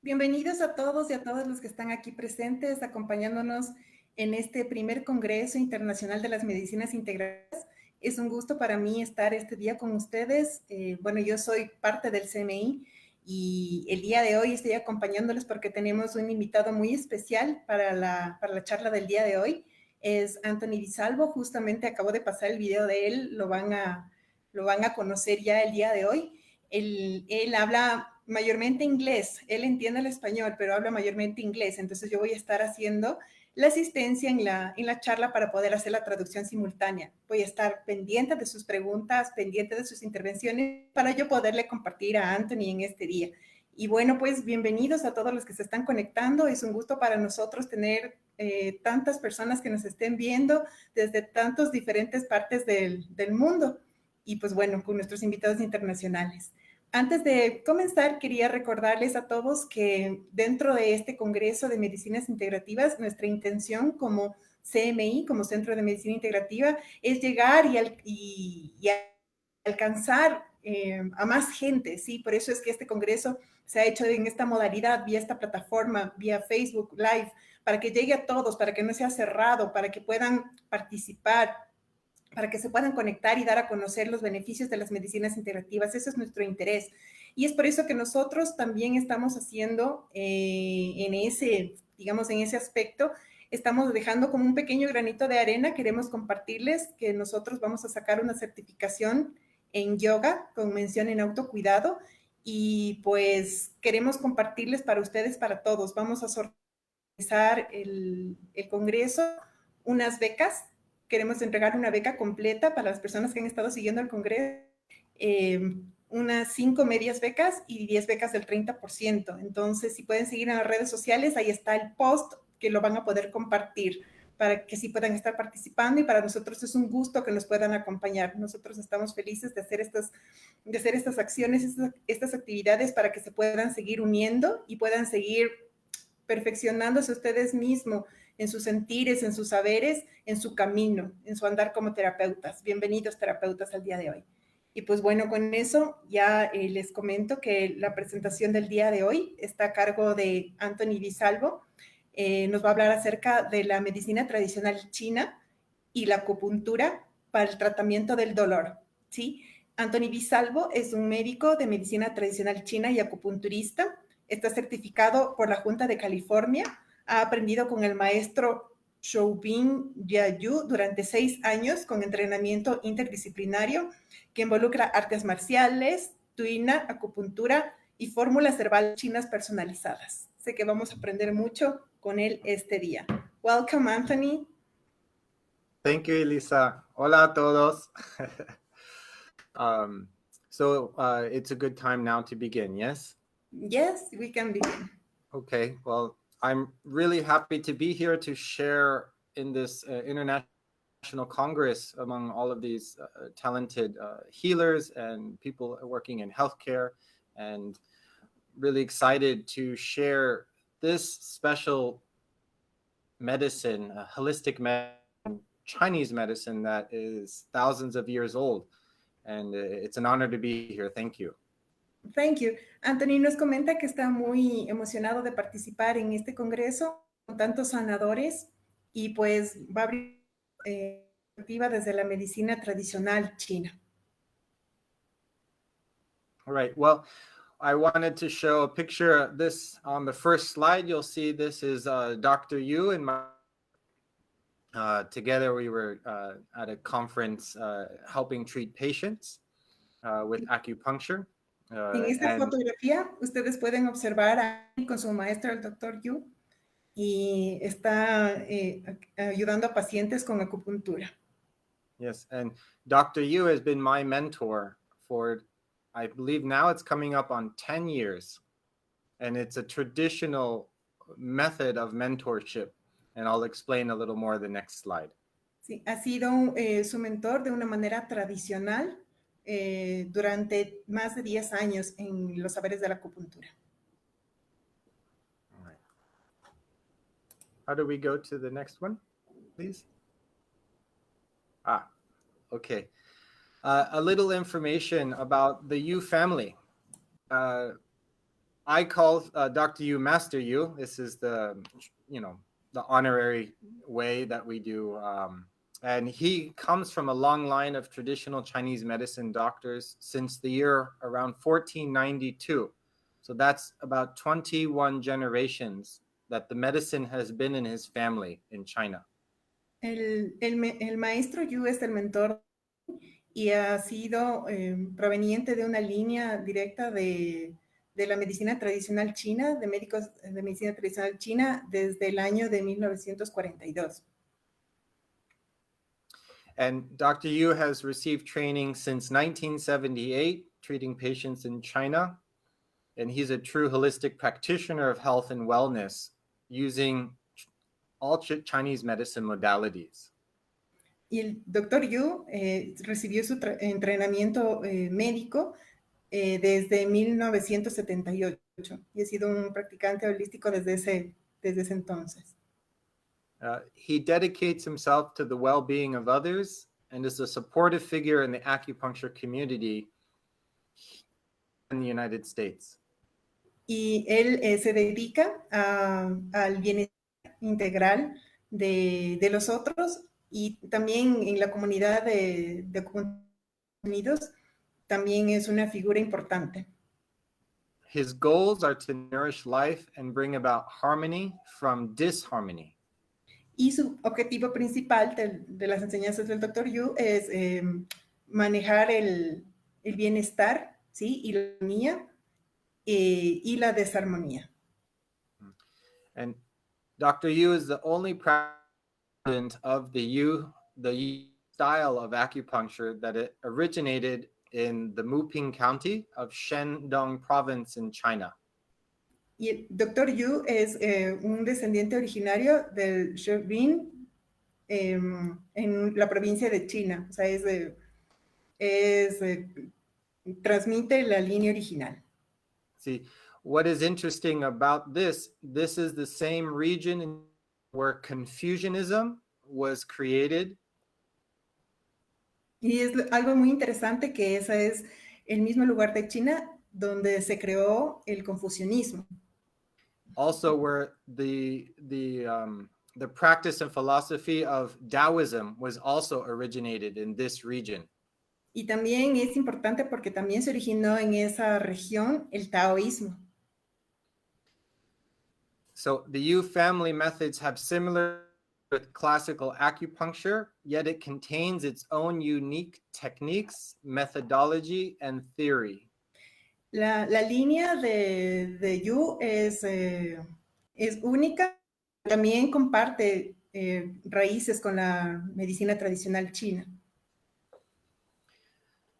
Bienvenidos a todos y a todas los que están aquí presentes, acompañándonos en este primer Congreso Internacional de las Medicinas Integrativas. Es un gusto para mí estar este día con ustedes. Bueno, yo soy parte del CMI y el día de hoy estoy acompañándoles porque tenemos un invitado muy especial para la charla del día de hoy. Es Anthony DiSalvo, justamente acabo de pasar el video de él, lo van a conocer ya el día de hoy. Él habla mayormente inglés, él entiende el español, pero habla mayormente inglés, entonces yo voy a estar haciendo la asistencia en la charla para poder hacer la traducción simultánea. Voy a estar pendiente de sus preguntas, pendiente de sus intervenciones, para yo poderle compartir a Anthony en este día. Y bueno, pues bienvenidos a todos los que se están conectando. Es un gusto para nosotros tener tantas personas que nos estén viendo desde tantas diferentes partes del mundo. Y pues bueno, con nuestros invitados internacionales. Antes de comenzar, quería recordarles a todos que dentro de este Congreso de Medicinas Integrativas, nuestra intención como CMI, como Centro de Medicina Integrativa, es llegar y alcanzar a más gente, ¿sí? Por eso es que este Congreso se ha hecho en esta modalidad, vía esta plataforma, vía Facebook Live, para que llegue a todos, para que no sea cerrado, para que puedan participar, para que se puedan conectar y dar a conocer los beneficios de las medicinas integrativas. Ese es nuestro interés. Y es por eso que nosotros también estamos haciendo en ese aspecto, estamos dejando como un pequeño granito de arena. Queremos compartirles que nosotros vamos a sacar una certificación en yoga con mención en autocuidado y pues queremos compartirles para ustedes, para todos. Vamos a sortear el Congreso unas becas. Queremos entregar una beca completa para las personas que han estado siguiendo el Congreso, unas 5 medias becas y 10 becas del 30%. Entonces, si pueden seguir en las redes sociales, ahí está el post que lo van a poder compartir para que sí puedan estar participando, y para nosotros es un gusto que nos puedan acompañar. Nosotros estamos felices de hacer estas acciones, estas actividades para que se puedan seguir uniendo y puedan seguir perfeccionándose ustedes mismos en sus sentires, en sus saberes, en su camino, en su andar como terapeutas. Bienvenidos terapeutas al día de hoy. Y pues bueno, con eso ya les comento que la presentación del día de hoy está a cargo de Anthony DiSalvo. Nos va a hablar acerca de la medicina tradicional china y la acupuntura para el tratamiento del dolor, ¿sí? Anthony DiSalvo es un médico de medicina tradicional china y acupunturista. Está certificado por la Junta de California. Ha aprendido con el maestro Shoubin Yayu durante 6 años con entrenamiento interdisciplinario que involucra artes marciales, tuina, acupuntura y fórmulas herbales chinas personalizadas. Sé que vamos a aprender mucho con él este día. Welcome, Anthony. Thank you, Elisa. Hola a todos. It's a good time now to begin, yes? Yes, we can begin. Okay, well, I'm really happy to be here to share in this international Congress among all of these talented healers and people working in healthcare, and really excited to share this special medicine, holistic medicine, Chinese medicine that is thousands of years old. And it's an honor to be here. Thank you. Thank you. Anthony nos comenta que está muy emocionado de participar en este congreso con tantos sanadores y pues va a abrir desde la medicina tradicional china. All right. Well, I wanted to show a picture of this on the first slide. You'll see this is Dr. Yu and my together we were at a conference helping treat patients with acupuncture. En esta fotografía ustedes pueden observar a con su maestro, el Dr. Yu, y está ayudando a pacientes con acupuntura. Yes, and Dr. Yu has been my mentor for, I believe now it's coming up on 10 years. And it's a traditional method of mentorship. And I'll explain a little more the next slide. Sí, ha sido su mentor de una manera tradicional durante más de 10 años en los saberes de la acupuntura. All right. How do we go to the next one, please? Okay. A little information about the Yu family. I call Dr. Yu Master Yu. This is the honorary way that we do. And he comes from a long line of traditional Chinese medicine doctors since the year around 1492. So that's about 21 generations that the medicine has been in his family in China. El maestro Yu es el mentor y ha sido proveniente de una línea directa de la medicina tradicional china, de médicos de medicina tradicional china desde el año de 1942. And Dr. Yu has received training since 1978, treating patients in China. And he's a true holistic practitioner of health and wellness using all Chinese medicine modalities. Y el doctor Yu recibió su entrenamiento médico desde 1978 y ha sido un practicante holístico desde ese entonces. He dedicates himself to the well-being of others and is a supportive figure in the acupuncture community in the United States. Y él se dedica al bienestar integral de los otros y también en la comunidad de Unidos también es una figura importante. His goals are to nourish life and bring about harmony from disharmony. Y su objetivo principal de las enseñanzas del Dr. Yu es manejar el bienestar, ¿sí? Y la armonía y la desarmonía. And Dr. Yu is the only president of the Yu style of acupuncture that it originated in the Muping County of Shandong Province in China. Y el Dr. Yu es un descendiente originario del Shebin en la provincia de China. O sea, transmite la línea original. See, what is interesting about this is the same region where Confucianism was created. Y es algo muy interesante que ese es el mismo lugar de China donde se creó el confucianismo. Also where the practice and philosophy of Taoism was also originated in this region. Y también es importante porque también se originó en esa región el taoísmo. So the Yu family methods have similar with classical acupuncture, yet it contains its own unique techniques, methodology, and theory. La línea de Yu es única, también comparte raíces con la medicina tradicional china.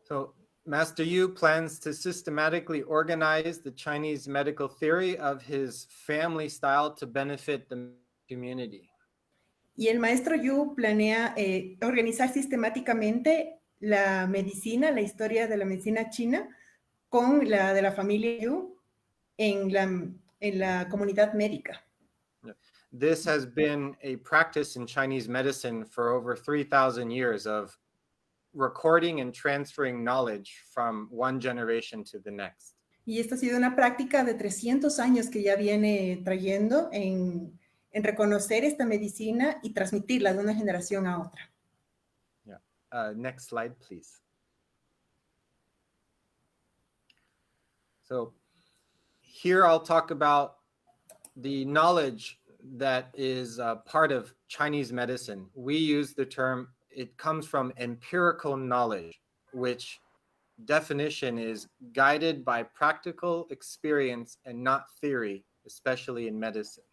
So Master Yu plans to systematically organize the Chinese medical theory of his family style to benefit the community. Y el maestro Yu planea organizar sistemáticamente la medicina, la historia de la medicina china, con la de la familia Yu en la comunidad médica. This has been a practice in Chinese medicine for over 3,000 years of recording and transferring knowledge from one generation to the next. Y esta ha sido una práctica de 300 años que ya viene trayendo en reconocer esta medicina y transmitirla de una generación a otra. Yeah. Next slide, please. So here I'll talk about the knowledge that is part of Chinese medicine. We use the term, it comes from empirical knowledge, which definition is guided by practical experience and not theory, especially in medicine.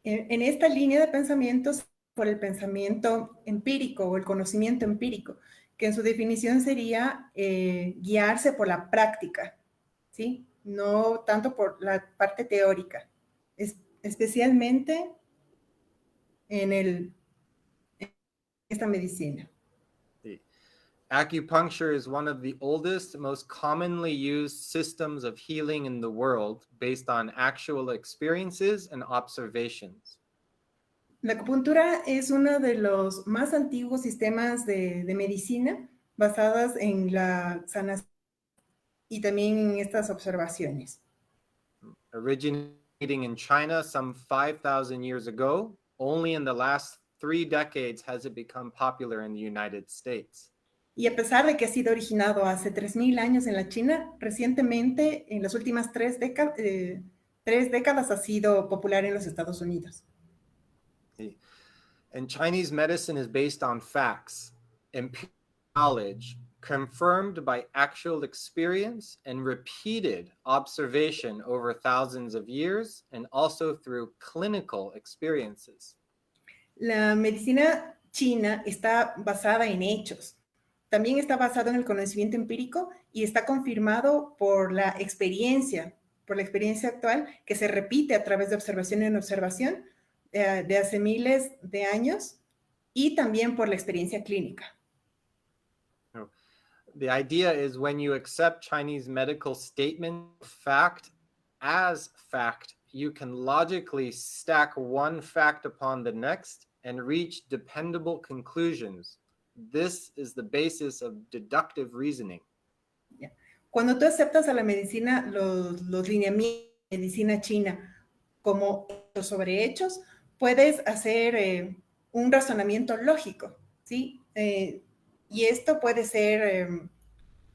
En esta línea de pensamientos, por el pensamiento empírico o el conocimiento empírico, que en su definición sería guiarse por la práctica, ¿sí? No tanto por la parte teórica, especialmente en esta medicina. Acupuncture is one of the oldest, most commonly used systems of healing in the world based on actual experiences and observations. La acupuntura es uno de los más antiguos sistemas de medicina basadas en la sanación y también en estas observaciones. Originating in China some 5,000 years ago, only in the last 3 decades has it become popular in the United States. Y a pesar de que ha sido originado hace 3.000 años en la China, recientemente, en las últimas 3 décadas, ha sido popular en los Estados Unidos. And Chinese medicine is based on facts, empirical knowledge, confirmed by actual experience and repeated observation over thousands of years, and also through clinical experiences. La medicina china está basada en hechos. También está basado en el conocimiento empírico y está confirmado por la experiencia actual que se repite a través de observación en observación de hace miles de años y también por la experiencia clínica. The idea is when you accept Chinese medical statement fact as fact, you can logically stack one fact upon the next and reach dependable conclusions. This is the basis of deductive reasoning. Cuando tú aceptas a la medicina, los lineamientos de medicina china como hechos sobre hechos, puedes hacer un razonamiento lógico, ¿sí? Y esto puede ser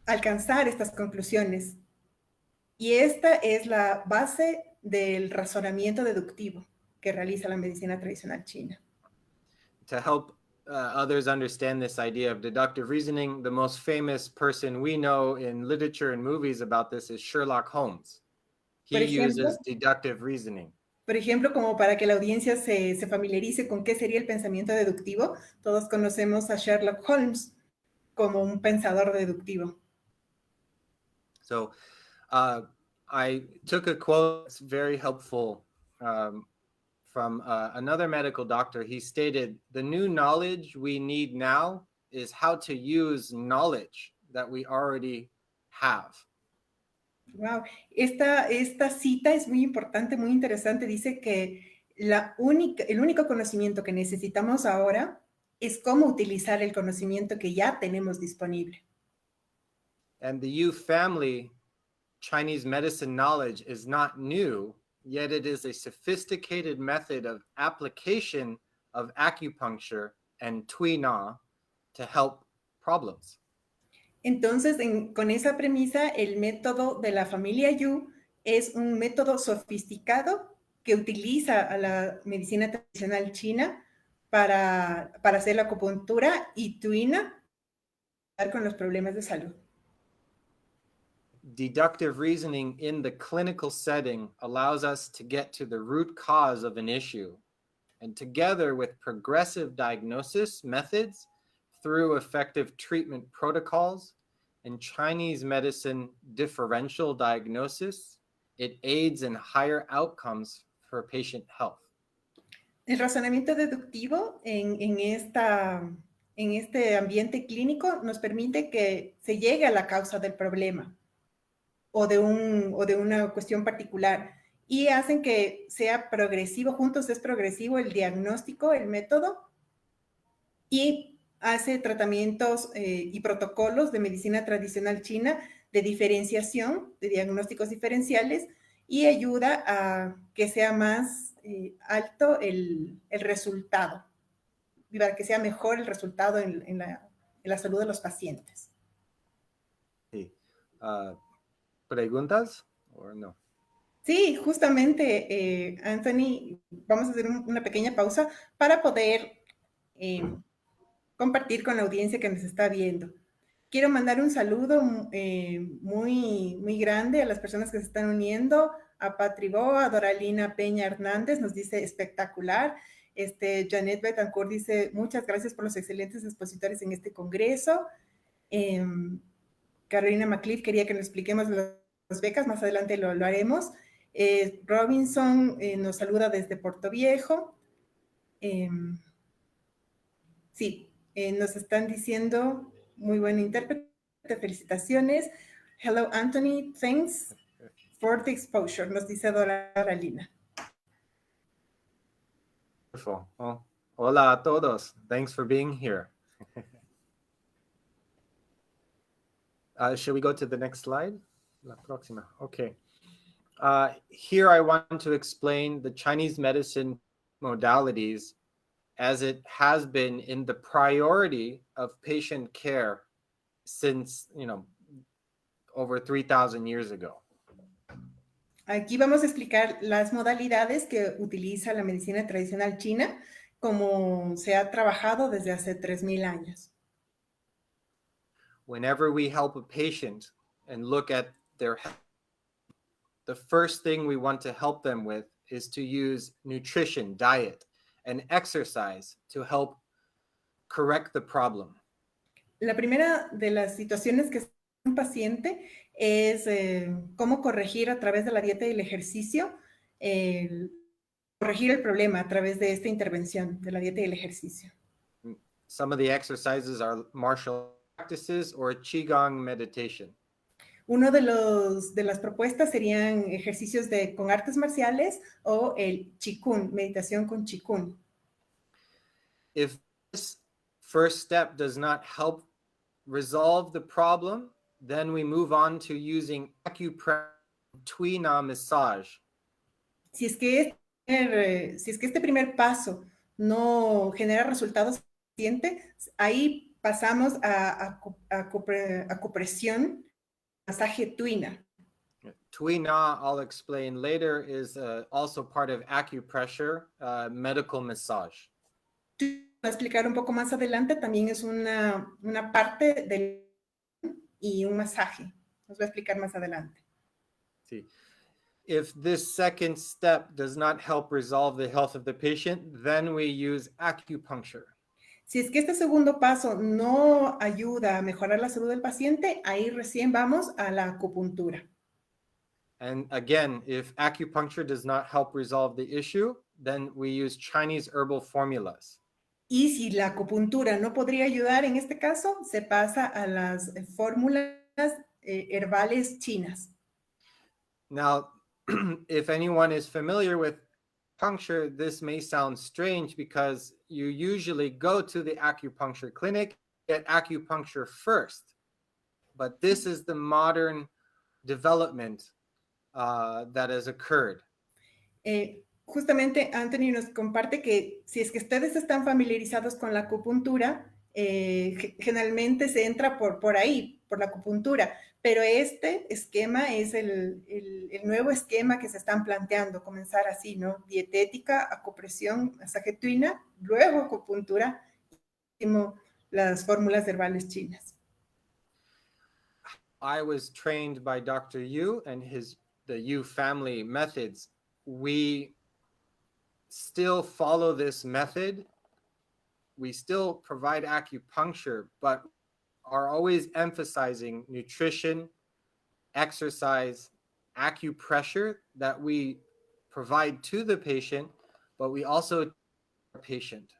alcanzar estas conclusiones. Y esta es la base del razonamiento deductivo que realiza la medicina tradicional china. To help others understand this idea of deductive reasoning, the most famous person we know in literature and movies about this is Sherlock Holmes. He uses deductive reasoning. Por ejemplo, como para que la audiencia se familiarice con qué sería el pensamiento deductivo, todos conocemos a Sherlock Holmes como un pensador deductivo. So I took a quote that's very helpful from another medical doctor. He stated, "The new knowledge we need now is how to use knowledge that we already have." Wow, esta cita es muy importante, muy interesante. Dice que el único conocimiento que necesitamos ahora es cómo utilizar el conocimiento que ya tenemos disponible. And the Yu family Chinese medicine knowledge is not new, yet it is a sophisticated method of application of acupuncture and Tui Na to help problems. Entonces, con esa premisa, el método de la familia Yu es un método sofisticado que utiliza a la medicina tradicional china para hacer la acupuntura y tuina con los problemas de salud. Deductive reasoning in the clinical setting allows us to get to the root cause of an issue, and together with progressive diagnosis methods through effective treatment protocols and Chinese medicine differential diagnosis, it aids in higher outcomes for patient health. El razonamiento deductivo en este ambiente clínico nos permite que se llegue a la causa del problema o de una cuestión particular y hacen que sea progresivo, juntos es progresivo el diagnóstico, el método, y hace tratamientos y protocolos de medicina tradicional china de diferenciación, de diagnósticos diferenciales, y ayuda a que sea más alto el resultado, para que sea mejor el resultado en la salud de los pacientes. Sí. ¿Preguntas o no? Sí, justamente, Anthony, vamos a hacer una pequeña pausa para poder compartir con la audiencia que nos está viendo. Quiero mandar un saludo muy, muy grande a las personas que se están uniendo, a Patri Boa, a Doralina Peña Hernández, nos dice espectacular. Janet Betancourt dice, muchas gracias por los excelentes expositores en este congreso. Carolina McCliff quería que nos expliquemos las becas, más adelante lo haremos. Robinson nos saluda desde Puerto Viejo. Sí, nos están diciendo, muy buen intérprete, felicitaciones. Hello, Anthony, thanks for the exposure, nos dice Doralina. Wonderful. Well, hola a todos. Thanks for being here. Should we go to the next slide? La próxima. Okay. Here I want to explain the Chinese medicine modalities as it has been in the priority of patient care since, over 3,000 years ago. Aquí vamos a explicar las modalidades que utiliza la medicina tradicional china, como se ha trabajado desde hace 3,000 años. Whenever we help a patient and look at their health, the first thing we want to help them with is to use nutrition, diet, and exercise to help correct the problem. La primera de las situaciones que está un paciente es cómo corregir a través de la dieta y el ejercicio, corregir el problema a través de esta intervención de la dieta y el ejercicio. Some of the exercises are martial practices or qigong meditation. Uno de las propuestas serían ejercicios con artes marciales o el qigong, meditación con qigong. If this first step does not help resolve the problem, then we move on to using acupressure, tuina massage. Si es que este primer paso no genera resultados suficientes, ahí pasamos a acupresión, masaje tuina. Tuina, I'll explain later, is also part of acupressure, medical massage. Voy a explicar un poco más adelante, también es una parte del y un masaje. Nos voy a explicar más adelante. Sí. If this second step does not help resolve the health of the patient, then we use acupuncture. Si es que este segundo paso no ayuda a mejorar la salud del paciente, ahí recién vamos a la acupuntura. And again, if acupuncture does not help resolve the issue, then we use Chinese herbal formulas. Y si la acupuntura no podría ayudar en este caso, se pasa a las fórmulas herbales chinas. Now, if anyone is familiar with acupuncture, this may sound strange because you usually go to the acupuncture clinic, get acupuncture first. But this is the modern development that has occurred. Justamente Anthony nos comparte que si es que ustedes están familiarizados con la acupuntura, generalmente se entra por ahí, por la acupuntura, pero este esquema es el nuevo esquema que se están planteando, comenzar así, ¿no? Dietética, acupresión, masaje tuina, luego acupuntura, y último, las fórmulas herbales chinas. I was trained by Dr. Yu and the Yu family methods. We still follow this method. We still provide acupuncture, but are always emphasizing nutrition, exercise, acupressure that we provide to the patient, but we also the patient.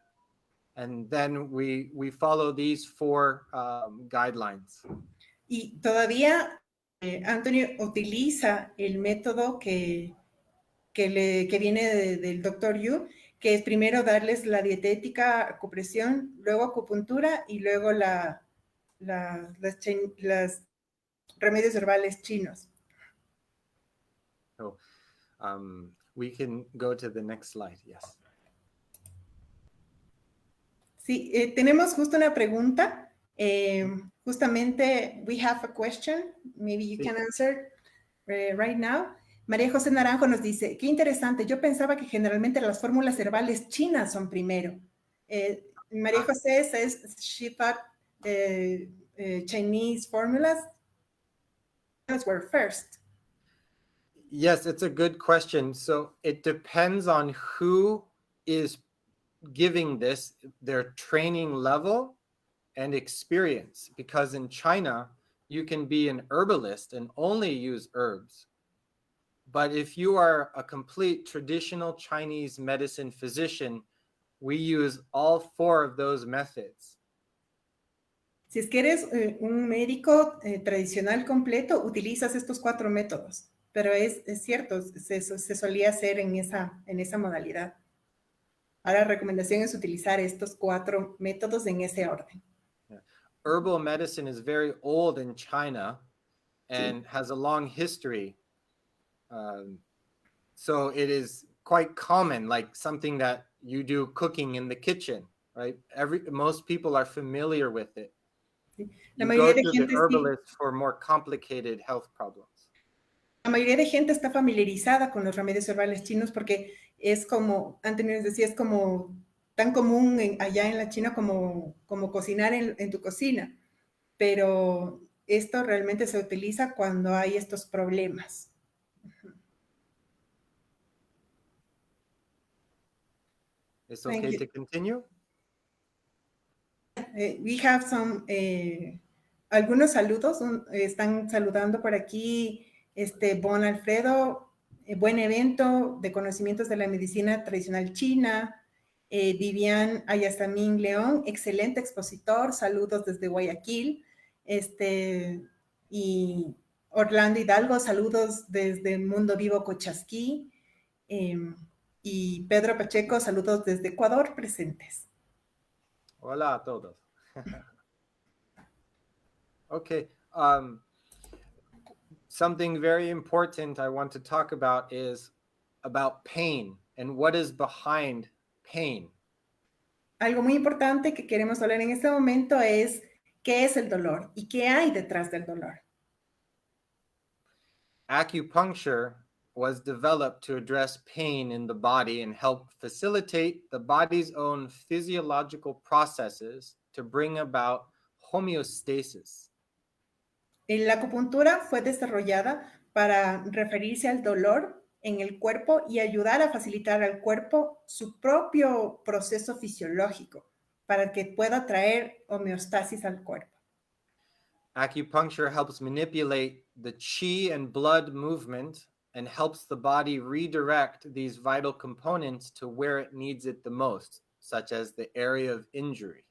And then we follow these 4 guidelines. Y todavía Antonio utiliza el método que viene del Dr. Yu, que es primero darles la dietética, acupresión, luego acupuntura y luego los remedios herbales chinos. So, we can go to the next slide, yes. Sí, tenemos justo una pregunta. Justamente, we have a question. Maybe you can answer right now. María José Naranjo nos dice, qué interesante, yo pensaba que generalmente las fórmulas herbales chinas son primero. María José says she thought Chinese formulas were first. Yes, it's a good question. So it depends on who is giving this, their training level and experience. Because in China, you can be an herbalist and only use herbs. But if you are a complete traditional Chinese medicine physician, we use all 4 of those methods. Si es que eres un médico tradicional completo, utilizas estos 4 métodos. Pero es cierto, se solía hacer en esa modalidad. Ahora la recomendación es utilizar estos 4 métodos en ese orden. Yeah. Herbal medicine is very old in China and has a long history. So it is quite common, like something that you do cooking in the kitchen, right? Most people are familiar with it. La You mayoría go de to the gente sí. herbalist for more complicated health problems. La mayoría de gente está familiarizada con los remedios herbales chinos porque es como, antes les decía, es como tan común allá en la China como cocinar en tu cocina. Pero esto realmente se utiliza cuando hay estos problemas. It's okay to continue? We have some, algunos saludos, están saludando por aquí, Bon Alfredo, buen evento de conocimientos de la medicina tradicional china. Vivian Ayasamín León, excelente expositor, saludos desde Guayaquil. Y Orlando Hidalgo, saludos desde Mundo Vivo Cochasquí. Y Pedro Pacheco, saludos desde Ecuador, presentes. Hola a todos. Okay. Something very important I want to talk about is about pain and what is behind pain. Algo muy importante que queremos hablar en este momento es qué es el dolor y qué hay detrás del dolor. Acupuncture was developed to address pain in the body and help facilitate the body's own physiological processes to bring about homeostasis. La acupuntura fue desarrollada para referirse al dolor en el cuerpo y ayudar a facilitar al cuerpo su propio proceso fisiológico para que pueda traer homeostasis al cuerpo. Acupuncture helps manipulate the qi and blood movement and helps the body redirect these vital components to where it needs it the most, such as the area of injury.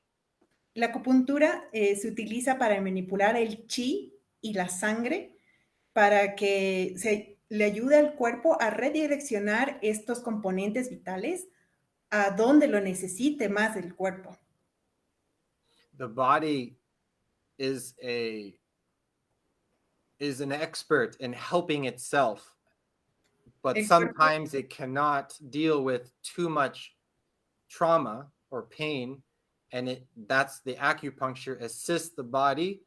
La acupuntura se utiliza para manipular el chi y la sangre para que le ayude al cuerpo a redireccionar estos componentes vitales a donde lo necesite más el cuerpo. The body is an expert in helping itself, but sometimes it cannot deal with too much trauma or pain, and that's the acupuncture assists the body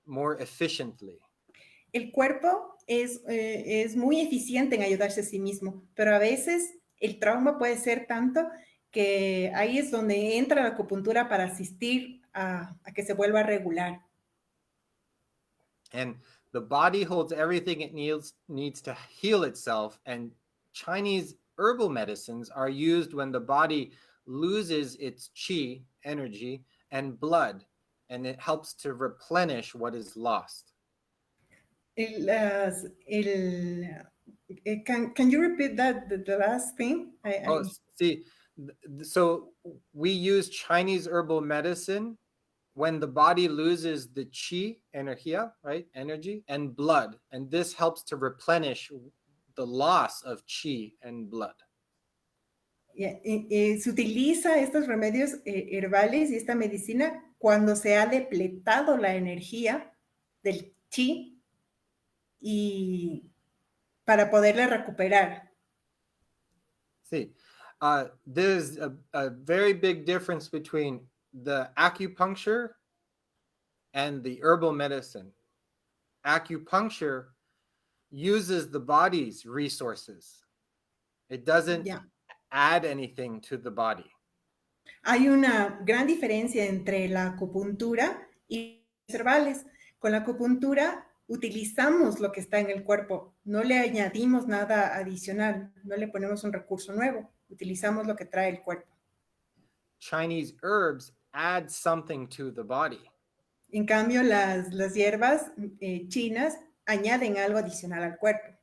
more efficiently. El cuerpo es muy eficiente en ayudarse a sí mismo, pero a veces el trauma puede ser tanto que ahí es donde entra la acupuntura para asistir a que se vuelva regular. And the body holds everything it needs to heal itself, and Chinese herbal medicines are used when the body loses its qi, energy, and blood, and it helps to replenish what is lost. Can you repeat that, the last thing? See, so we use Chinese herbal medicine when the body loses the qi, energía, right? Energy, and blood. And this helps to replenish the loss of qi and blood. Se utiliza estos remedios herbales y esta medicina cuando se ha depletado la energía del chi y para poderla recuperar. Sí. There's a very big difference between the acupuncture and the herbal medicine. Acupuncture uses the body's resources. It doesn't add anything to the body. Hay una gran diferencia entre la acupuntura y los herbales. Con la acupuntura utilizamos lo que está en el cuerpo, no le añadimos nada adicional, no le ponemos un recurso nuevo, utilizamos lo que trae el cuerpo. Chinese herbs add something to the body. En cambio, las hierbas chinas añaden algo adicional al cuerpo.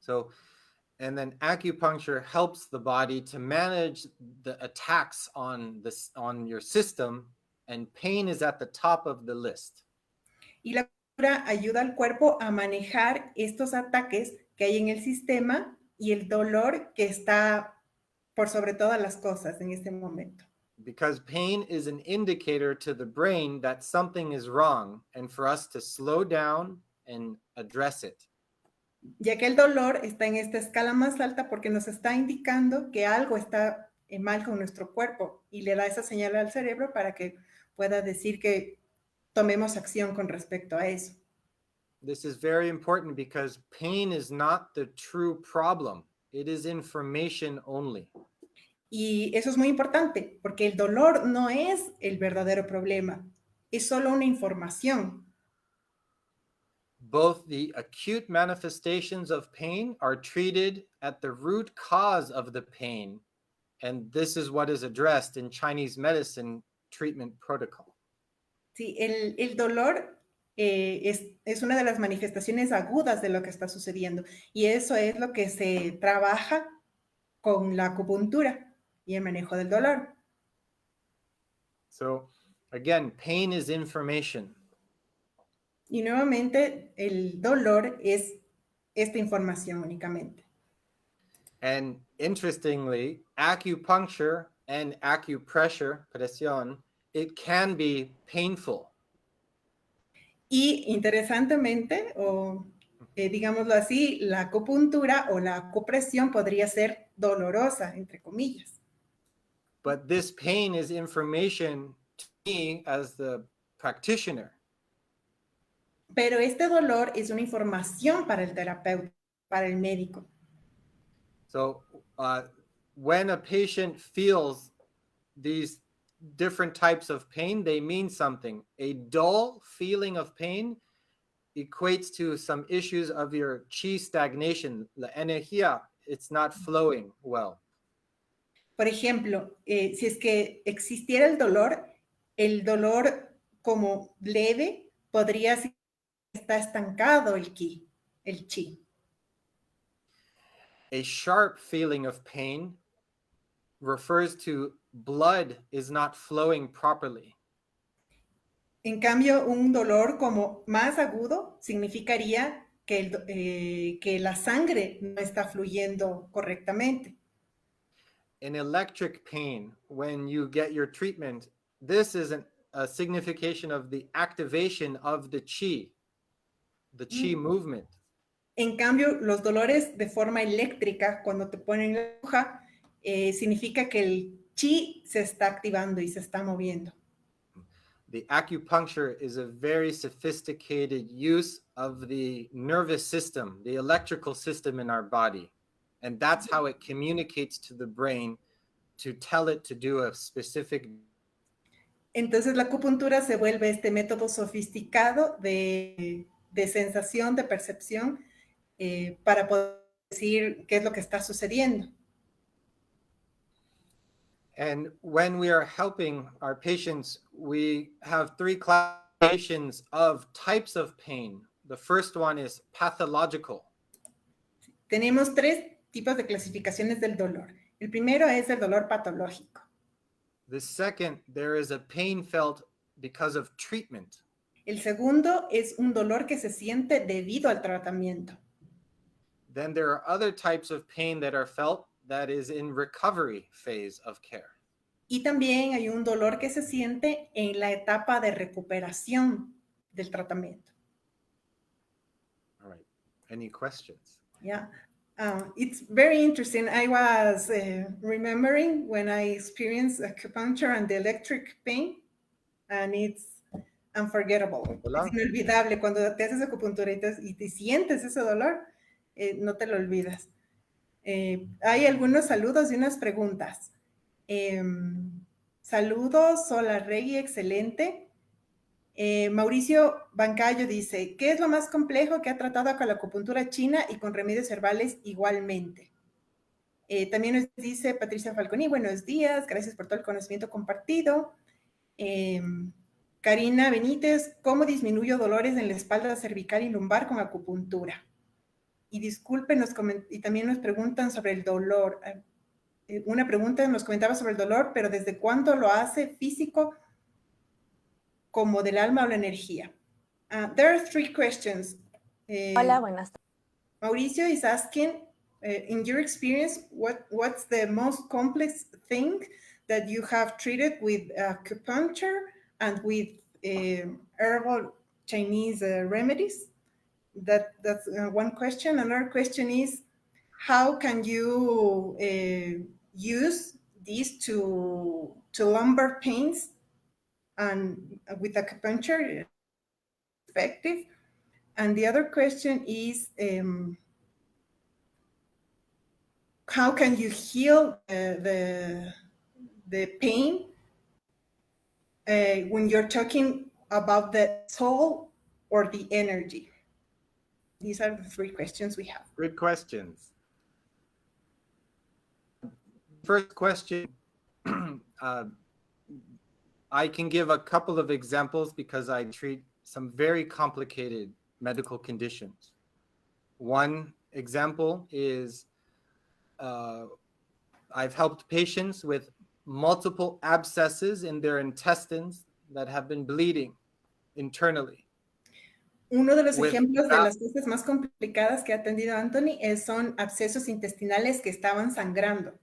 So, and then acupuncture helps the body to manage the attacks on your system, and pain is at the top of the list. Y la acupuntura ayuda al cuerpo a manejar estos ataques que hay en el sistema y el dolor que está por sobre todas las cosas en este momento. Because pain is an indicator to the brain that something is wrong, and for us to slow down and address it. ya que el dolor está en esta escala más alta porque nos está indicando que algo está mal con nuestro cuerpo y le da esa señal al cerebro para que pueda decir que tomemos acción con respecto a eso. This is very important because pain is not the true problem. It is information only. Y eso es muy importante porque el dolor no es el verdadero problema, es solo una información. Both the acute manifestations of pain are treated at the root cause of the pain, and this is what is addressed in Chinese medicine treatment protocol. Sí, el dolor es una de las manifestaciones agudas de lo que está sucediendo y eso es lo que se trabaja con la acupuntura y el manejo del dolor. So, again, pain is information. Y nuevamente, el dolor es esta información únicamente. And interestingly, acupuncture and acupressure, presión, it can be painful. Y interesantemente, o digámoslo así, la acupuntura o la acupresión podría ser dolorosa, entre comillas. But this pain is information to me as the practitioner. Pero este dolor es una información para el terapeuta, para el médico. So when a patient feels these different types of pain, they mean something. A dull feeling of pain equates to some issues of your chi stagnation. La energía, it's not flowing well. Por ejemplo, si es que existiera el dolor como leve podría ser que está estancado el chi. A sharp feeling of pain refers to blood is not flowing properly. En cambio, un dolor como más agudo significaría que la sangre no está fluyendo correctamente. In electric pain, when you get your treatment, this is a signification of the activation of the chi movement. En cambio, los dolores de forma eléctrica, cuando te ponen la aguja, significa que el chi se está activando y se está moviendo. The acupuncture is a very sophisticated use of the nervous system, the electrical system in our body. And that's how it communicates to the brain to tell it to do a specific. Entonces la acupuntura se vuelve este método sofisticado de sensación, de percepción, para poder decir qué es lo que está sucediendo. And when we are helping our patients, we have three classifications of types of pain. The first one is pathological. Tenemos tres tipos de clasificaciones del dolor. El primero es el dolor patológico. The second, there is a pain felt because of treatment. El segundo es un dolor que se siente debido al tratamiento. Then there are other types of pain that are felt that is in recovery phase of care. Y también hay un dolor que se siente en la etapa de recuperación del tratamiento. All right. Any questions? Yeah. It's very interesting. I was remembering when I experienced acupuncture and the electric pain, and it's unforgettable. Hola. Es inolvidable cuando te haces acupuntura y te sientes ese dolor, no te lo olvidas. Hay algunos saludos y unas preguntas. Saludos, Sola Regui, excelente. Mauricio Bancayo dice, ¿qué es lo más complejo que ha tratado con la acupuntura china y con remedios herbales igualmente? También nos dice Patricia Falconi, buenos días, gracias por todo el conocimiento compartido. Karina Benítez, ¿cómo disminuyo dolores en la espalda cervical y lumbar con acupuntura? Y disculpen, y también nos preguntan sobre el dolor. Una pregunta nos comentaba sobre el dolor, pero ¿desde cuándo lo hace físico como del alma o la energía? There are three questions. Hola, buenas tardes. Mauricio is asking, in your experience, what's the most complex thing that you have treated with acupuncture and with herbal Chinese remedies? That's one question. Another question is, how can you use these to lumbar pains and with acupuncture effective? And the other question is, how can you heal the pain when you're talking about the soul or the energy? These are the three questions we have. Good questions. First question, I can give a couple of examples because I treat some very complicated medical conditions. One example is I've helped patients with multiple abscesses in their intestines that have been bleeding internally. Uno de los ejemplos de las cosas más complicadas que ha atendido Anthony son abscesos intestinales que estaban sangrando.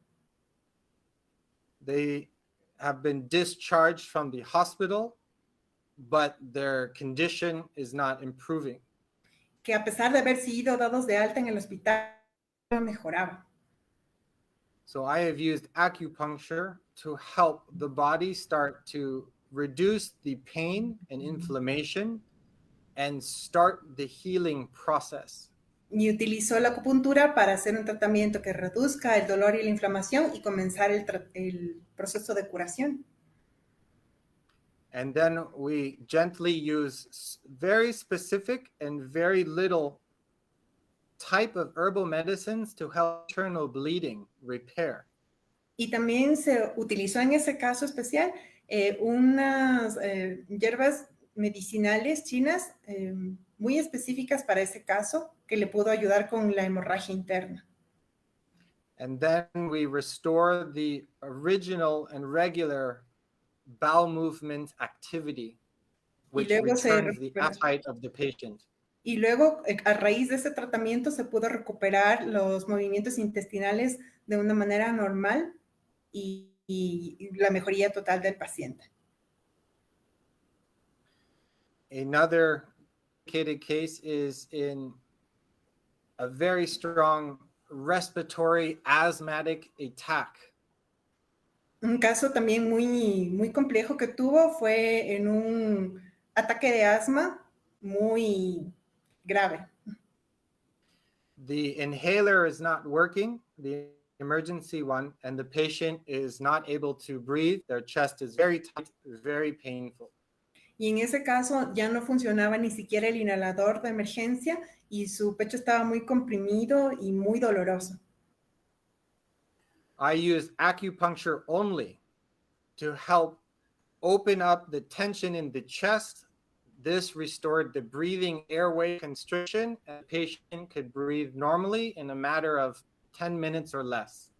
They have been discharged from the hospital, but their condition is not improving. Que a pesar de haber sido dados de alta en el hospital, no mejoraba. So I have used acupuncture to help the body start to reduce the pain and inflammation and start the healing process. Y utilizó la acupuntura para hacer un tratamiento que reduzca el dolor y la inflamación y comenzar el proceso de curación. And then we gently use very specific and very little type of herbal medicines to help internal bleeding repair. Y también se utilizó en ese caso especial unas hierbas medicinales chinas muy específicas para ese caso que le pudo ayudar con la hemorragia interna. And then we restore the original and regular bowel movement activity, which returns the appetite of the patient. Y luego, a raíz de ese tratamiento, se pudo recuperar los movimientos intestinales de una manera normal y la mejoría total del paciente. Another complicated case is in a very strong respiratory asthmatic attack. Un caso también muy complejo que tuvo fue en un ataque de asma muy grave. The inhaler is not working, the emergency one, and the patient is not able to breathe. Their chest is very tight, very painful. Y en ese caso ya no funcionaba ni siquiera el inhalador de emergencia y su pecho estaba muy comprimido y muy doloroso. I used acupuncture only to help open up the tension in the chest. This restored the breathing airway constriction, and the patient could breathe normally in a matter of 10 minutes or less.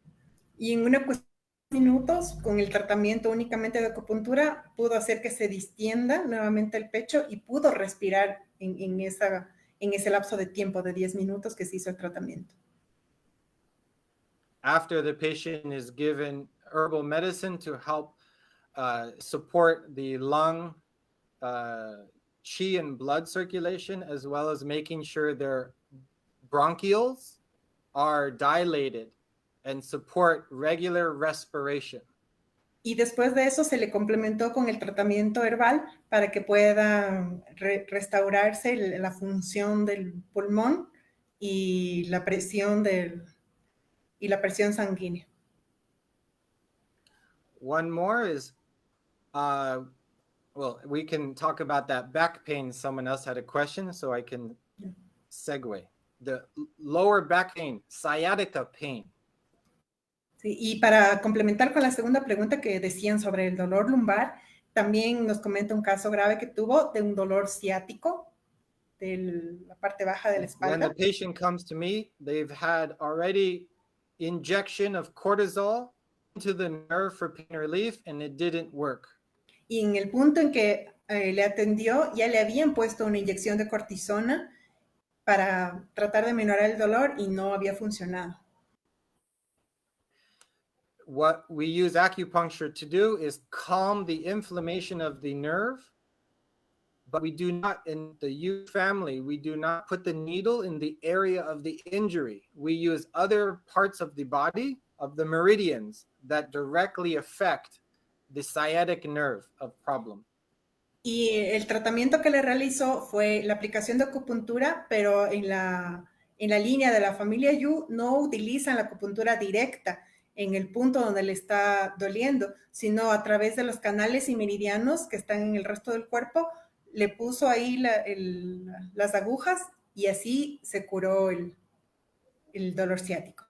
Y en una cuestión de minutos, con el tratamiento únicamente de acupuntura, pudo hacer que se distienda nuevamente el pecho y pudo respirar en ese lapso de tiempo de 10 minutos que se hizo el tratamiento. After the patient is given herbal medicine to help support the lung, qi and blood circulation, as well as making sure their bronchioles are dilated and support regular respiration. Y después de eso se le complementó con el tratamiento herbal para que pueda restaurarse la función del pulmón y la presión sanguínea. One more is, well, we can talk about that back pain. Someone else had a question, so I can segue. The lower back pain, sciatica pain. Sí, y para complementar con la segunda pregunta que decían sobre el dolor lumbar, también nos comenta un caso grave que tuvo de un dolor ciático de la parte baja de la espalda. When the patient comes to me, they've had already injection of cortisol into the nerve for pain relief, and it didn't work. Y en el punto en que le atendió, ya le habían puesto una inyección de cortisona para tratar de minorar el dolor y no había funcionado. What we use acupuncture to do is calm the inflammation of the nerve but we do not, in the youth family, we do not put the needle in the area of the injury. We use other parts of the body, of the meridians, that directly affect the sciatic nerve of problem. Y el tratamiento que le realizó fue la aplicación de acupuntura, pero en la línea de la familia Yu no utilizan la acupuntura directa en el punto donde le está doliendo, sino a través de los canales y meridianos que están en el resto del cuerpo, le puso ahí las agujas y así se curó el dolor ciático.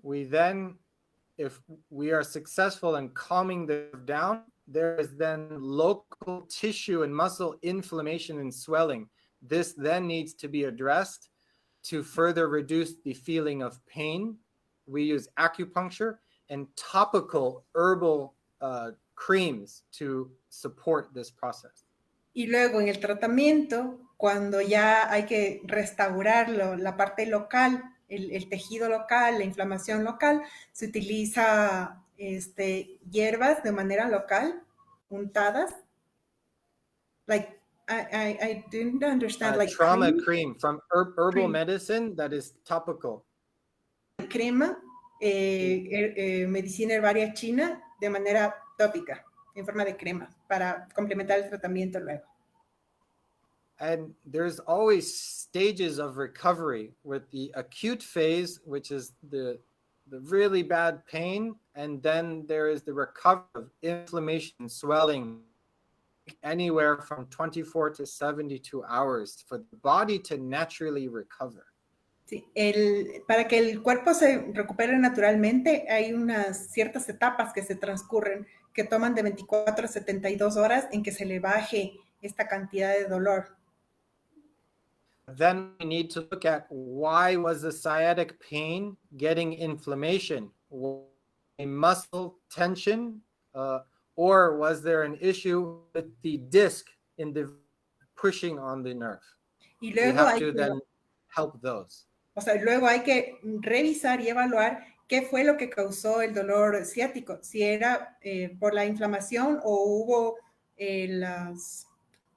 We then, if we are successful in calming the nerve down, there is then local tissue and muscle inflammation and swelling. This then needs to be addressed to further reduce the feeling of pain. We use acupuncture and topical herbal creams to support this process. Y luego en el tratamiento, cuando ya hay que restaurarlo, la parte local, el tejido local, la inflamación local, se utiliza hierbas de manera local, untadas. Like, I didn't understand. Like trauma cream from herbal medicine that is topical. Crema, medicina herbaria china de manera tópica, en forma de crema, para complementar el tratamiento luego. And there's always stages of recovery with the acute phase, which is the really bad pain, and then there is the recovery of inflammation, swelling, anywhere from 24 to 72 hours for the body to naturally recover. Sí, para que el cuerpo se recupere naturalmente, hay unas ciertas etapas que se transcurren, que toman de 24 a 72 horas en que se le baje esta cantidad de dolor. Then we need to look at why was the sciatic pain getting inflammation? A muscle tension, or was there an issue with the disc in the pushing on the nerve? Y luego we have to then help those. O sea, luego hay que revisar y evaluar qué fue lo que causó el dolor ciático, si era por la inflamación o hubo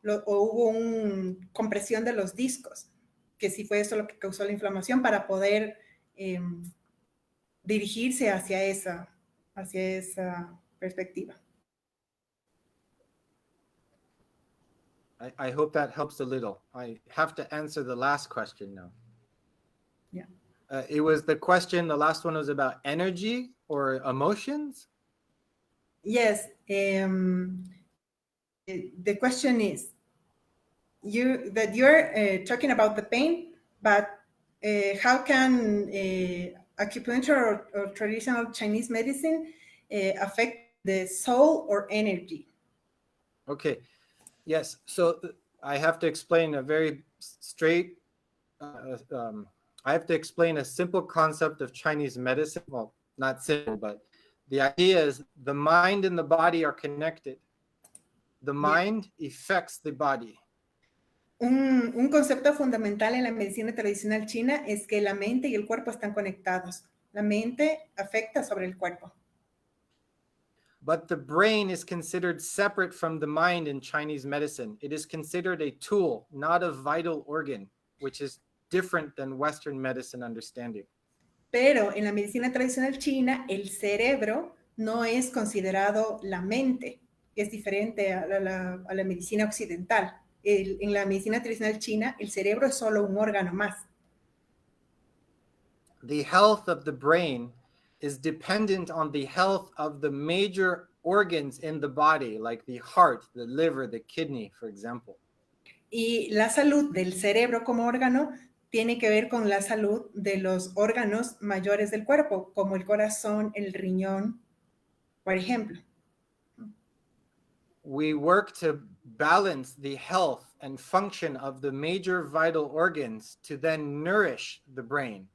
una compresión de los discos, que si fue eso lo que causó la inflamación para poder dirigirse hacia esa perspectiva. I hope that helps a little. I have to answer the last question now. Yeah. It was the question, the last one was about energy or emotions? Yes. The question is, you're talking about the pain, but how can acupuncture or traditional Chinese medicine affect the soul or energy? Okay. Yes. So I have to explain a very straight, I have to explain a simple concept of Chinese medicine. Well, not simple, but the idea is the mind and the body are connected. The mind affects the body. Un concepto fundamental en la medicina tradicional china es que la mente y el cuerpo están conectados. La mente afecta sobre el cuerpo. But the brain is considered separate from the mind in Chinese medicine. It is considered a tool, not a vital organ, which is different than Western medicine understanding. Pero en la medicina tradicional china, el cerebro no es considerado la mente, es diferente a la medicina occidental. En la medicina tradicional china, el cerebro es solo un órgano más. The health of the brain is dependent on the health of the major organs in the body, like the heart, the liver, the kidney, for example. Y la salud del cerebro como órgano tiene que ver con la salud de los órganos mayores del cuerpo, como el corazón, el riñón, por ejemplo. We work to balance the health and function of the major vital organs to then nourish the brain.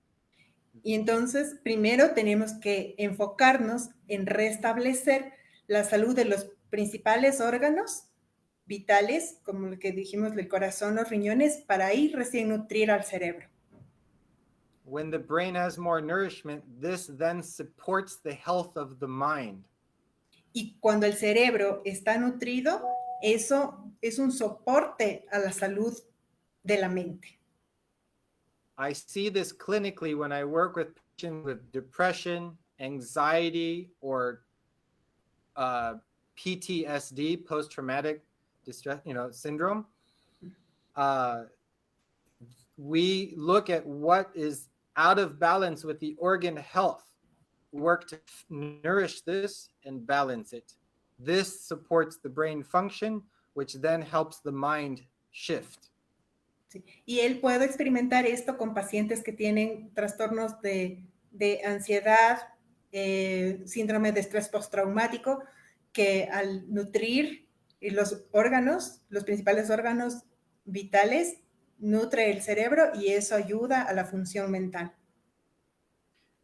Y entonces, primero tenemos que enfocarnos en restablecer la salud de los principales órganos vitales, como lo que dijimos, el corazón, los riñones, para ahí recién nutrir al cerebro. When the brain has more nourishment, this then supports the health of the mind. Y cuando el cerebro está nutrido, eso es un soporte a la salud de la mente. I see this clinically when I work with patients with depression, anxiety, or PTSD, post-traumatic distress, syndrome. We look at what is out of balance with the organ health, work to nourish this and balance it. This supports the brain function, which then helps the mind shift. Sí. Y él puede experimentar esto con pacientes que tienen trastornos de ansiedad, síndrome de estrés postraumático, que al nutrir los órganos, los principales órganos vitales, nutre el cerebro y eso ayuda a la función mental.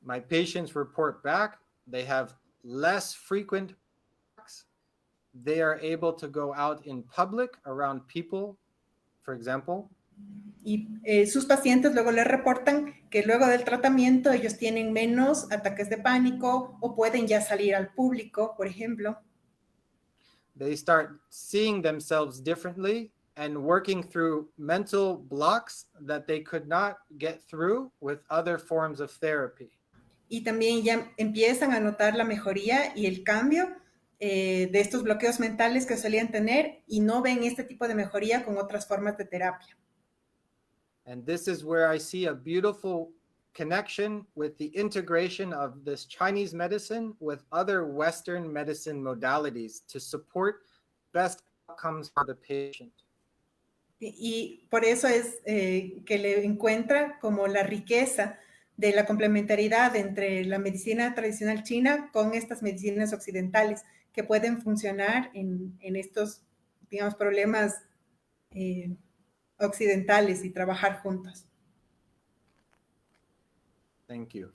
My patients report back, they have less frequent attacks. They are able to go out in public around people, for example. Y sus pacientes luego les reportan que luego del tratamiento ellos tienen menos ataques de pánico o pueden ya salir al público, por ejemplo. They start seeing themselves differently and working through mental blocks that they could not get through with other forms of therapy. Y también ya empiezan a notar la mejoría y el cambio de estos bloqueos mentales que solían tener y no ven este tipo de mejoría con otras formas de terapia. And this is where I see a beautiful connection with the integration of this Chinese medicine with other Western medicine modalities to support best outcomes for the patient. Y por eso es que le encuentra como la riqueza de la complementariedad entre la medicina tradicional china con estas medicinas occidentales que pueden funcionar en estos, digamos, problemas occidentales y trabajar juntos. Thank you.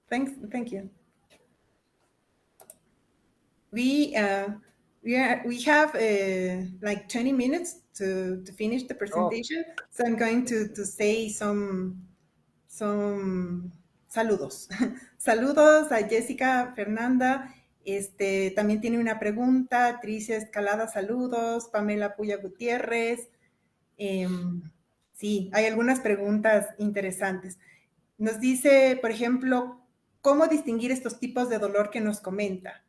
Thank you. We have like 20 minutes to finish the presentation, so I'm going to say some saludos. Saludos a Jessica Fernanda. También tiene una pregunta. Tricia Escalada, saludos. Pamela Puya Gutiérrez. Sí, hay algunas preguntas interesantes. Nos dice, por ejemplo, ¿cómo distinguir estos tipos de dolor que nos comenta?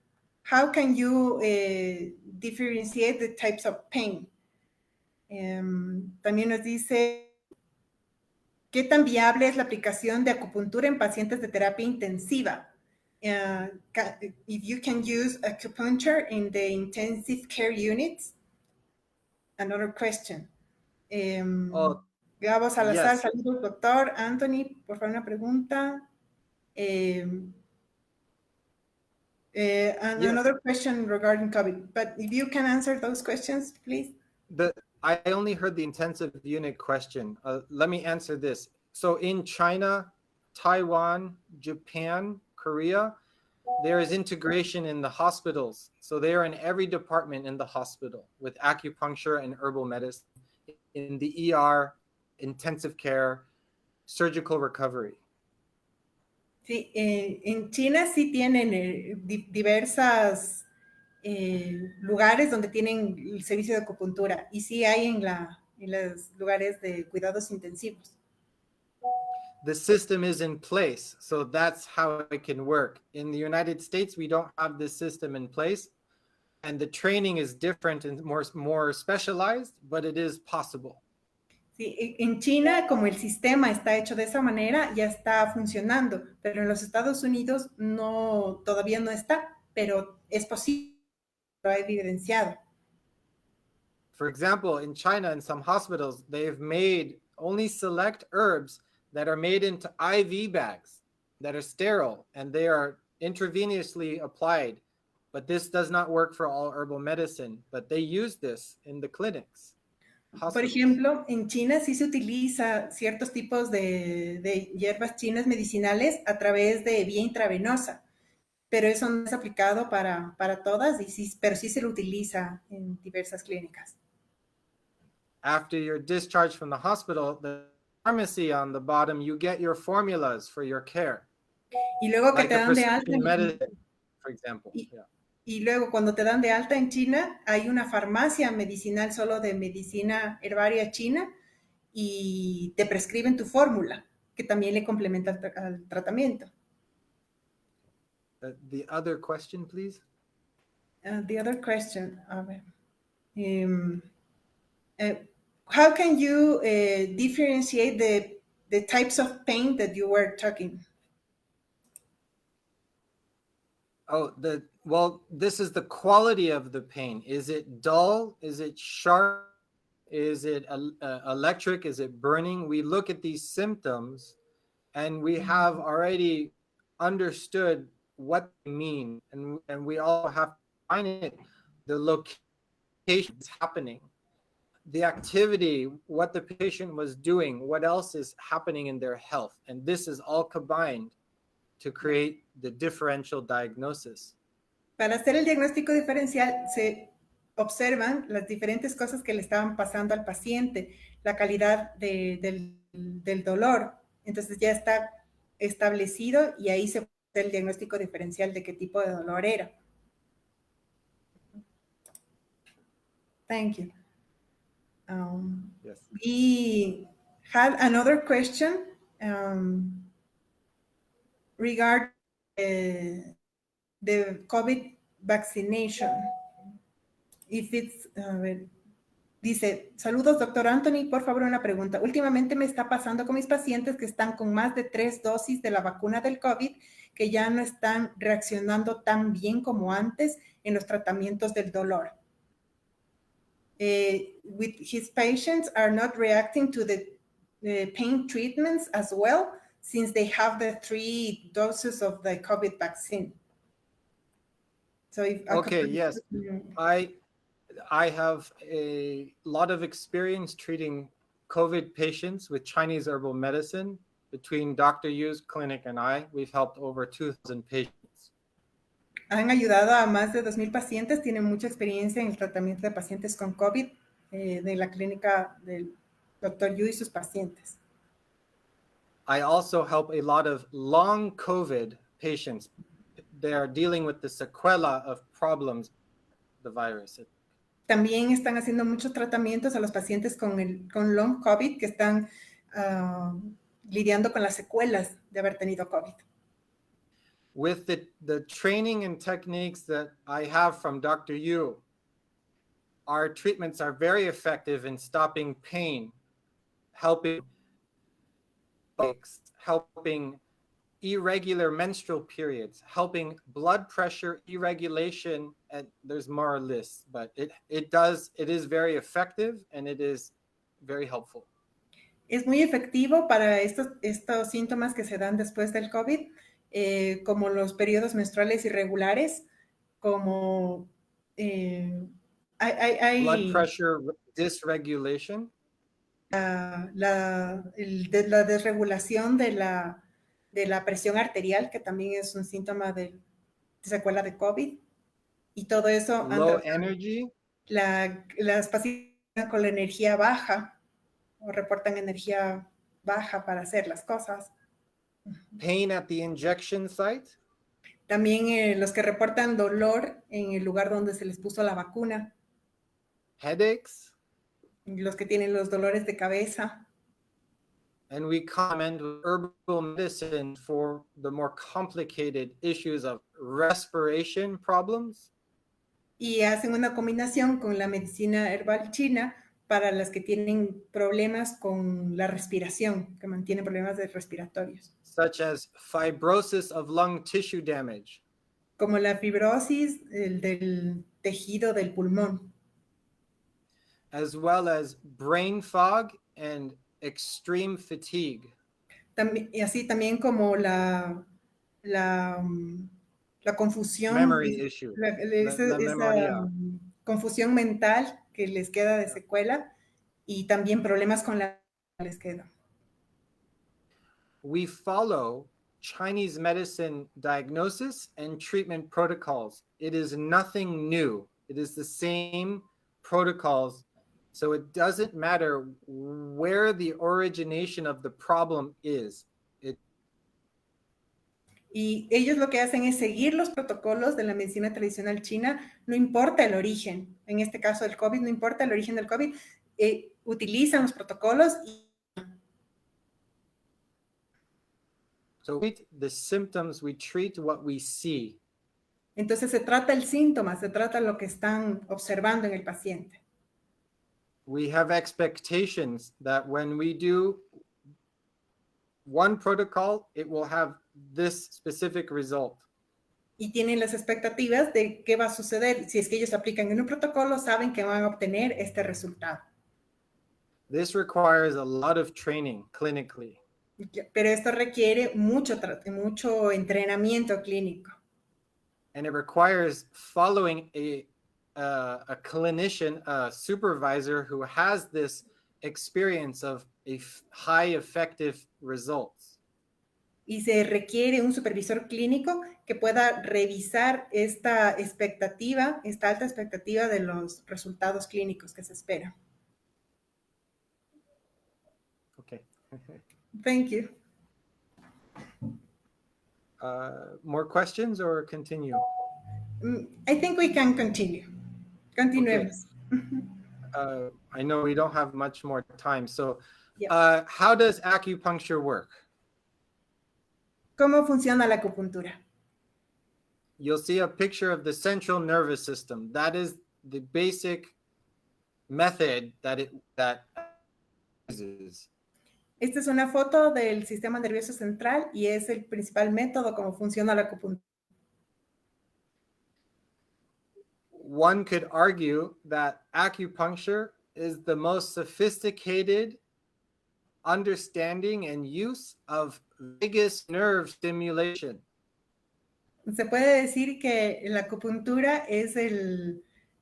How can you differentiate the types of pain? También nos dice, ¿qué tan viable es la aplicación de acupuntura en pacientes de terapia intensiva? If you can use acupuncture in the intensive care units? Another question. Gabo Salazar, yes. Saludos, doctor. Anthony, por favor, una pregunta. Another question regarding COVID, but if you can answer those questions, please. I only heard the intensive unit question. Let me answer this. So in China, Taiwan, Japan, Korea, there is integration in the hospitals. So they are in every department in the hospital with acupuncture and herbal medicine, in the ER, intensive care, surgical recovery. Sí, en China sí tienen diversas lugares donde tienen el servicio de acupuntura y sí hay en los lugares de cuidados intensivos. The system is in place, so that's how it can work. In the United States, we don't have this system in place, and the training is different and more specialized, but it is possible. Sí, en China, como el sistema está hecho de esa manera, ya está funcionando, pero en los Estados Unidos todavía no está, pero es posible, lo ha evidenciado. For example, in China, in some hospitals, they've made only select herbs that are made into IV bags that are sterile, and they are intravenously applied. But this does not work for all herbal medicine, but they use this in the clinics. Por ejemplo, en China sí se utiliza ciertos tipos de hierbas chinas medicinales a través de vía intravenosa, pero eso no es aplicado para todas, pero sí se lo utiliza en diversas clínicas. After you're discharged from the hospital, the pharmacy on the bottom, you get your formulas for your care. Y luego que like te dan de alta. Medicine, for example. Y luego cuando te dan de alta en China, hay una farmacia medicinal solo de medicina herbaria china y te prescriben tu fórmula, que también le complementa al tratamiento. The other question, please. The other question, how can you differentiate the types of pain that you were talking? Oh, well, this is the quality of the pain. Is it dull? Is it sharp? Is it electric? Is it burning? We look at these symptoms and we have already understood what they mean. And we all have to find it, the location is happening, the activity, what the patient was doing, what else is happening in their health. And this is all combined to create the differential diagnosis. Para hacer el diagnóstico diferencial se observan las diferentes cosas que le estaban pasando al paciente, la calidad del dolor. Entonces ya está establecido y ahí se puede hacer el diagnóstico diferencial de qué tipo de dolor era. Thank you. Yes. We had another question regarding the COVID vaccination. If it's, dice, saludos, doctor Anthony, por favor, una pregunta. Últimamente me está pasando con mis pacientes que están con más de 3 dosis de la vacuna del COVID, que ya no están reaccionando tan bien como antes en los tratamientos del dolor. With his patients are not reacting to the pain treatments as well, since they have the 3 doses of the COVID vaccine. So if okay, yes. I have a lot of experience treating COVID patients with Chinese herbal medicine. Between Dr. Yu's clinic and I, we've helped over 2,000 patients. Han ayudado a más de 2,000 pacientes, tienen mucha experiencia en el tratamiento de pacientes con COVID de la clínica del Dr. Yu y sus pacientes. I also help a lot of long COVID patients. They are dealing with the sequela of problems, the virus. También están haciendo muchos tratamientos a los pacientes con long COVID que están lidiando con las secuelas de haber tenido COVID. With the training and techniques that I have from Dr. Yu, our treatments are very effective in stopping pain, helping irregular menstrual periods, helping blood pressure irregulation, and there's more lists, but it is very effective and it is very helpful. Es muy efectivo para estos síntomas que se dan después del COVID, como los periodos menstruales irregulares, como blood pressure dysregulation. La desregulación de la presión arterial, que también es un síntoma de secuela de COVID. Y todo eso. Low energy. Las pacientes con la energía baja o reportan energía baja para hacer las cosas. Pain at the injection site. También los que reportan dolor en el lugar donde se les puso la vacuna. Headaches. Los que tienen los dolores de cabeza. And we comment with herbal medicine for the more complicated issues of respiration problems. Y hacen una combinación con la medicina herbal china para las que tienen problemas con la respiración, que mantienen problemas respiratorios. Such as fibrosis of lung tissue damage. Como la fibrosis del tejido del pulmón. As well as brain fog and extreme fatigue. Y así también como la confusión. Memory issue. Esa confusión mental que les queda de secuela y también problemas con la les queda. We follow Chinese medicine diagnosis and treatment protocols. It is nothing new. It is the same protocols. So it doesn't matter where the origination of the problem is. Y ellos lo que hacen es seguir los protocolos de la medicina tradicional china, no importa el origen, en este caso del COVID, no importa el origen del COVID, utilizan los protocolos. So we treat the symptoms, we treat what we see. Entonces se trata el síntoma, se trata lo que están observando en el paciente. We have expectations that when we do one protocol, it will have this specific result. Y tienen las expectativas de qué va a suceder. Si es que ellos aplican en un protocolo, saben que van a obtener este resultado. This requires a lot of training clinically. Pero esto requiere mucho entrenamiento clínico. And it requires following a clinician, a supervisor who has this experience of high effective results. Y se requiere un supervisor clínico que pueda revisar esta expectativa, esta alta expectativa de los resultados clínicos que se esperan. Okay. Thank you. More questions or continue? I think we can continue. Continuemos. Okay. I know we don't have much more time. So Yeah. how does acupuncture work? ¿Cómo funciona la acupuntura? You'll see a picture of the central nervous system. That is the basic method that uses. Esta es una foto del sistema nervioso central y es el principal método como funciona la acupuntura. One could argue that acupuncture is the most sophisticated understanding and use of vagus nerve stimulation. Se puede decir que la acupuntura es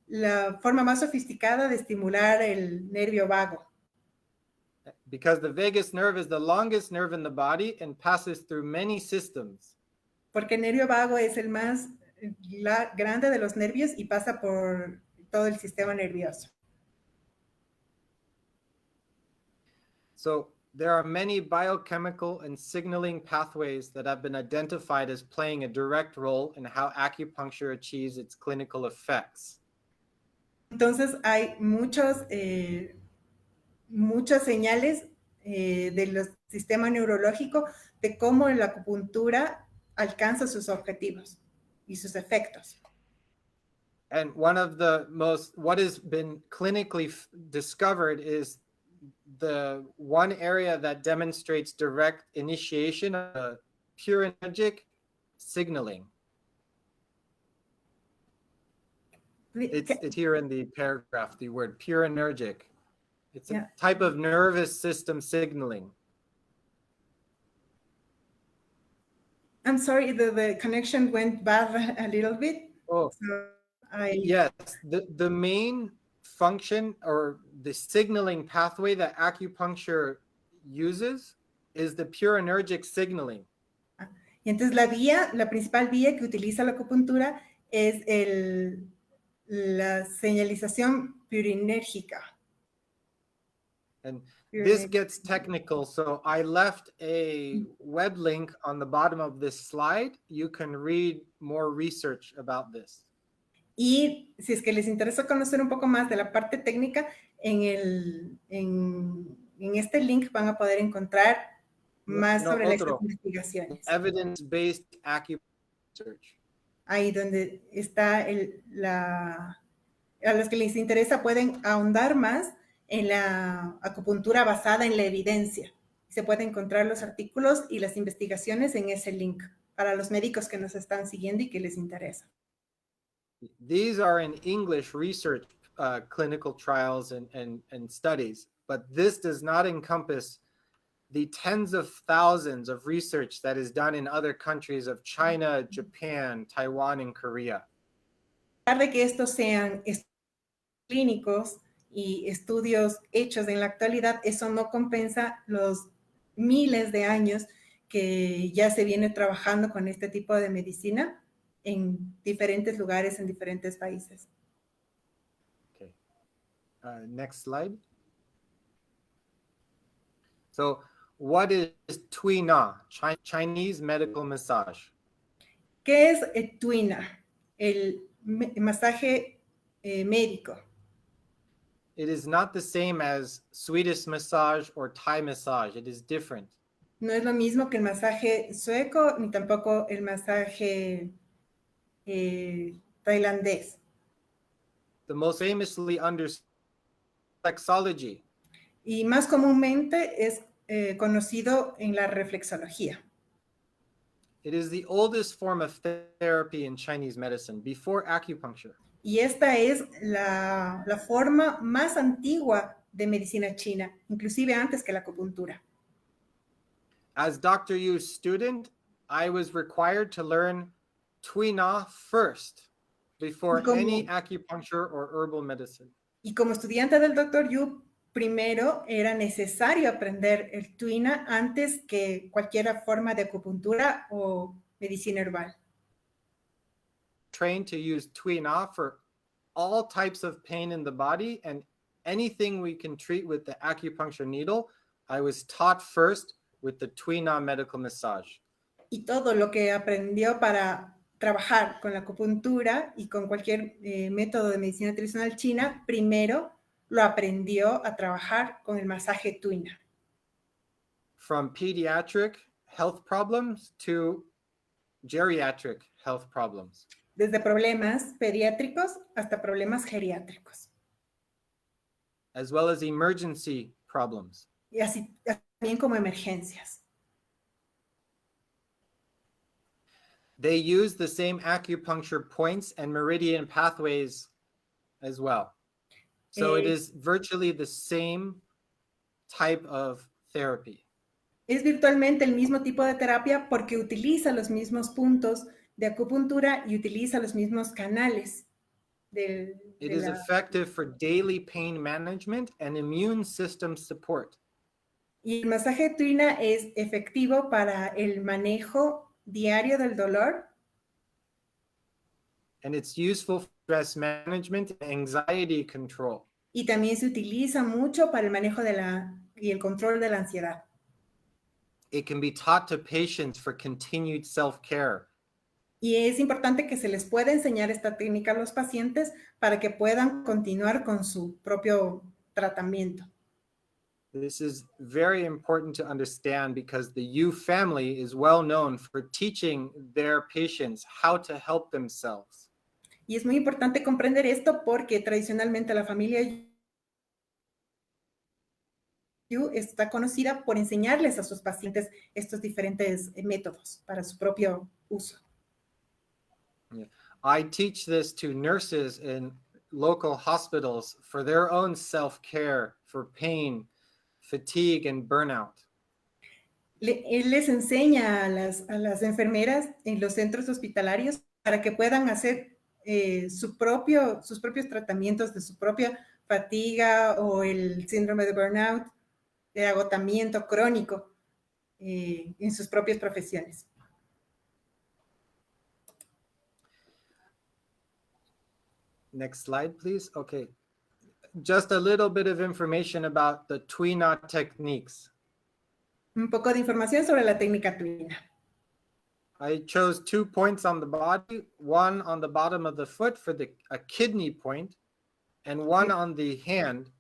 la forma más sofisticada de estimular el nervio vago. Because the vagus nerve is the longest nerve in the body and passes through many systems. Porque el nervio vago es el más grande de los nervios y pasa por todo el sistema nervioso. So there are many biochemical and signaling pathways that have been identified as playing a direct role in how acupuncture achieves its clinical effects. Entonces hay muchas señales del sistema neurológico de cómo la acupuntura alcanza sus objetivos y sus efectos. And one of the what has been clinically discovered is the one area that demonstrates direct initiation of purinergic signaling. It's here in the paragraph, the word purinergic. It's a type of nervous system signaling. I'm sorry, the connection went bad a little bit. Oh, so yes. The main function or the signaling pathway that acupuncture uses is the purinergic signaling. Y entonces la principal vía que utiliza la acupuntura es la señalización purinérgica. And this gets technical, so I left a web link on the bottom of this slide. You can read more research about this. Y si es que les interesa conocer un poco más de la parte técnica, en este link van a poder encontrar más sobre las investigaciones. Evidence-based acupuncture. Ahí donde está a los que les interesa pueden ahondar más en la acupuntura basada en la evidencia. Se pueden encontrar los artículos y las investigaciones en ese link para los médicos que nos están siguiendo y que les interesa. These are in English research clinical trials and studies, but this does not encompass the tens of thousands of research that is done in other countries of China, Japan, Taiwan, and Korea. A pesar de que estos sean estudios clínicos y estudios hechos en la actualidad, eso no compensa los miles de años que ya se viene trabajando con este tipo de medicina en diferentes lugares, en diferentes países. Okay. Next slide. So, what is Tui Na, Chinese medical massage? ¿Qué es el tuina? El masaje médico. It is not the same as Swedish massage or Thai massage. It is different. No es lo mismo que el masaje sueco, ni tampoco el masaje tailandés. The most famously understood reflexology. Y más comúnmente es conocido en la reflexología. It is the oldest form of therapy in Chinese medicine, before acupuncture. Y esta es la forma más antigua de medicina china, inclusive antes que la acupuntura. As Dr. Yu's student, I was required to learn tuina first, before any acupuncture or herbal medicine. Y como estudiante del Dr. Yu, primero era necesario aprender el tuina antes que cualquier forma de acupuntura o medicina herbal. Trained to use tuina for all types of pain in the body and anything we can treat with the acupuncture needle. I was taught first with the tuina medical massage. Y todo lo que aprendió para trabajar con la acupuntura y con cualquier método de medicina tradicional china, primero lo aprendió a trabajar con el masaje tuina. From pediatric health problems to geriatric health problems. Desde problemas pediátricos hasta problemas geriátricos. As well as emergency problems. Y así también como emergencias. They use the same acupuncture points and meridian pathways as well. So it is virtually the same type of therapy. Es virtualmente el mismo tipo de terapia porque utiliza los mismos puntos de acupuntura y utiliza los mismos canales. It is effective for daily pain management and immune system support. Y el masaje tuina es efectivo para el manejo diario del dolor. And it's useful for stress management and anxiety control. Y también se utiliza mucho para el manejo y el control de la ansiedad. It can be taught to patients for continued self-care. Y es importante que se les pueda enseñar esta técnica a los pacientes para que puedan continuar con su propio tratamiento. This is very important to understand because the Yu family is well known for teaching their patients how to help themselves. Y es muy importante comprender esto porque tradicionalmente la familia Yu está conocida por enseñarles a sus pacientes estos diferentes métodos para su propio uso. Yeah. I teach this to nurses in local hospitals for their own self-care, for pain, fatigue, and burnout. Él les enseña a las enfermeras en los centros hospitalarios para que puedan hacer sus propios tratamientos de su propia fatiga o el síndrome de burnout, de agotamiento crónico en sus propias profesiones. Next slide, please. Okay. Just a little bit of information about the tuina techniques. Un poco de información sobre la técnica tuina. I chose 2 points on the body, one on the bottom of the foot for a kidney point, and one on the hand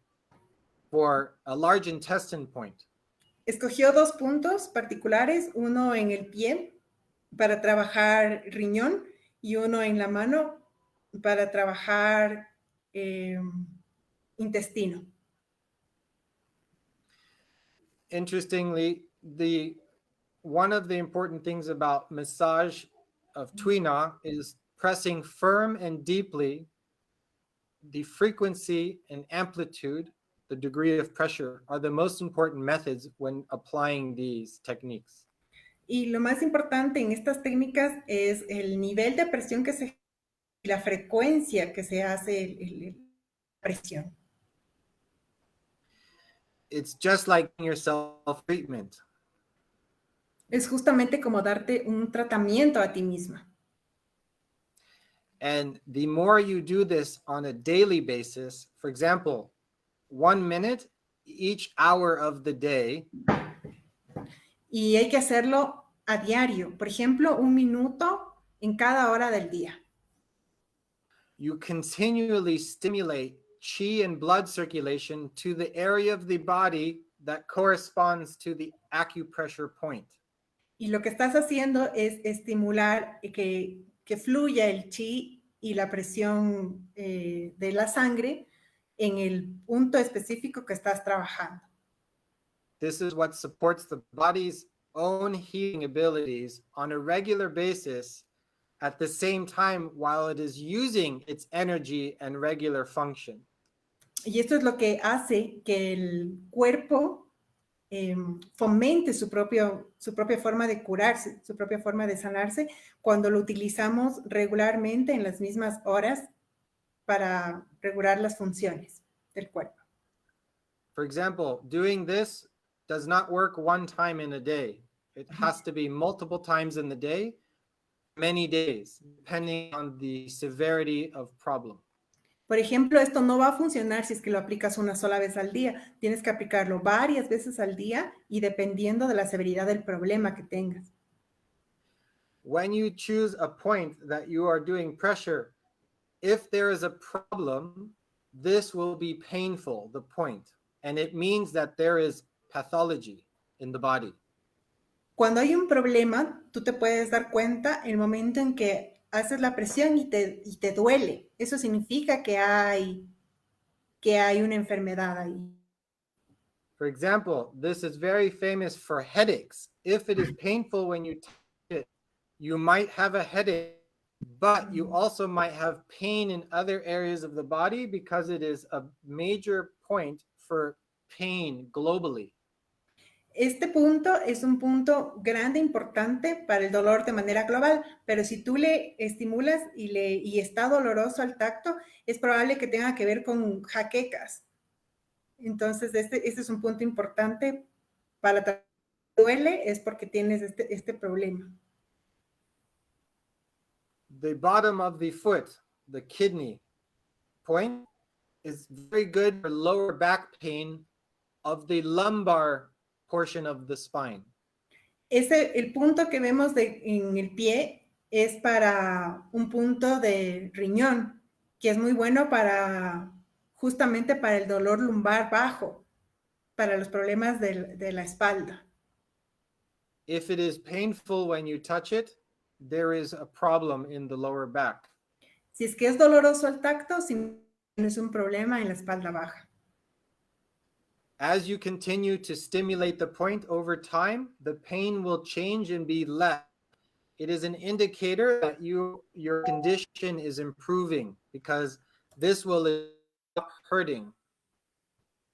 for a large intestine point. Escogió 2 puntos particulares, uno en el pie para trabajar riñón y uno en la mano para trabajar intestino. Interestingly, one of the important things about massage of tuina is pressing firm and deeply. The frequency and amplitude, the degree of pressure, are the most important methods when applying these techniques. Y lo más importante en estas técnicas es el nivel de presión que se y la frecuencia que se hace la presión. It's just like yourself treatment. Es justamente como darte un tratamiento a ti misma. And the more you do this on a daily basis, for example, 1 minute each hour of the day. Y hay que hacerlo a diario. Por ejemplo, 1 minuto en cada hora del día. You continually stimulate qi and blood circulation to the area of the body that corresponds to the acupressure point. Y lo que estás haciendo es estimular que fluya el chi y la presión de la sangre en el punto específico que estás trabajando. This is what supports the body's own healing abilities on a regular basis at the same time while it is using its energy and regular function. Y esto es lo que hace que el cuerpo fomente su propia forma de curarse, su propia forma de sanarse, cuando lo utilizamos regularmente en las mismas horas para regular las funciones del cuerpo. For example, doing this does not work one time in a day. It has to be multiple times in the day, many days, depending on the severity of problem. Por ejemplo, esto no va a funcionar si es que lo aplicas una sola vez al día. Tienes que aplicarlo varias veces al día y dependiendo de la severidad del problema que tengas. When you choose a point that you are doing pressure, if there is a problem, this will be painful, the point, and it means that there is pathology in the body. Cuando hay un problema, tú te puedes dar cuenta el momento en que haces la presión y te duele. Eso significa que hay una enfermedad ahí. For example, this is very famous for headaches. If it is painful when you touch it, you might have a headache, but you also might have pain in other areas of the body because it is a major point for pain globally. Este punto es un punto grande, importante para el dolor de manera global, pero si tú le estimulas y está doloroso al tacto, es probable que tenga que ver con jaquecas. Entonces, este es un punto importante para tratar. Duele es porque tienes este problema. The bottom of the foot, the kidney point, is very good for lower back pain of the lumbar portion of the spine. El punto que vemos en el pie es para un punto de riñón, que es muy bueno justamente para el dolor lumbar bajo, para los problemas de la espalda. If it is painful when you touch it, there is a problem in the lower back. Si es que es doloroso al tacto, es un problema en la espalda baja. As you continue to stimulate the point over time, the pain will change and be less. It is an indicator that your condition is improving because this will stop hurting.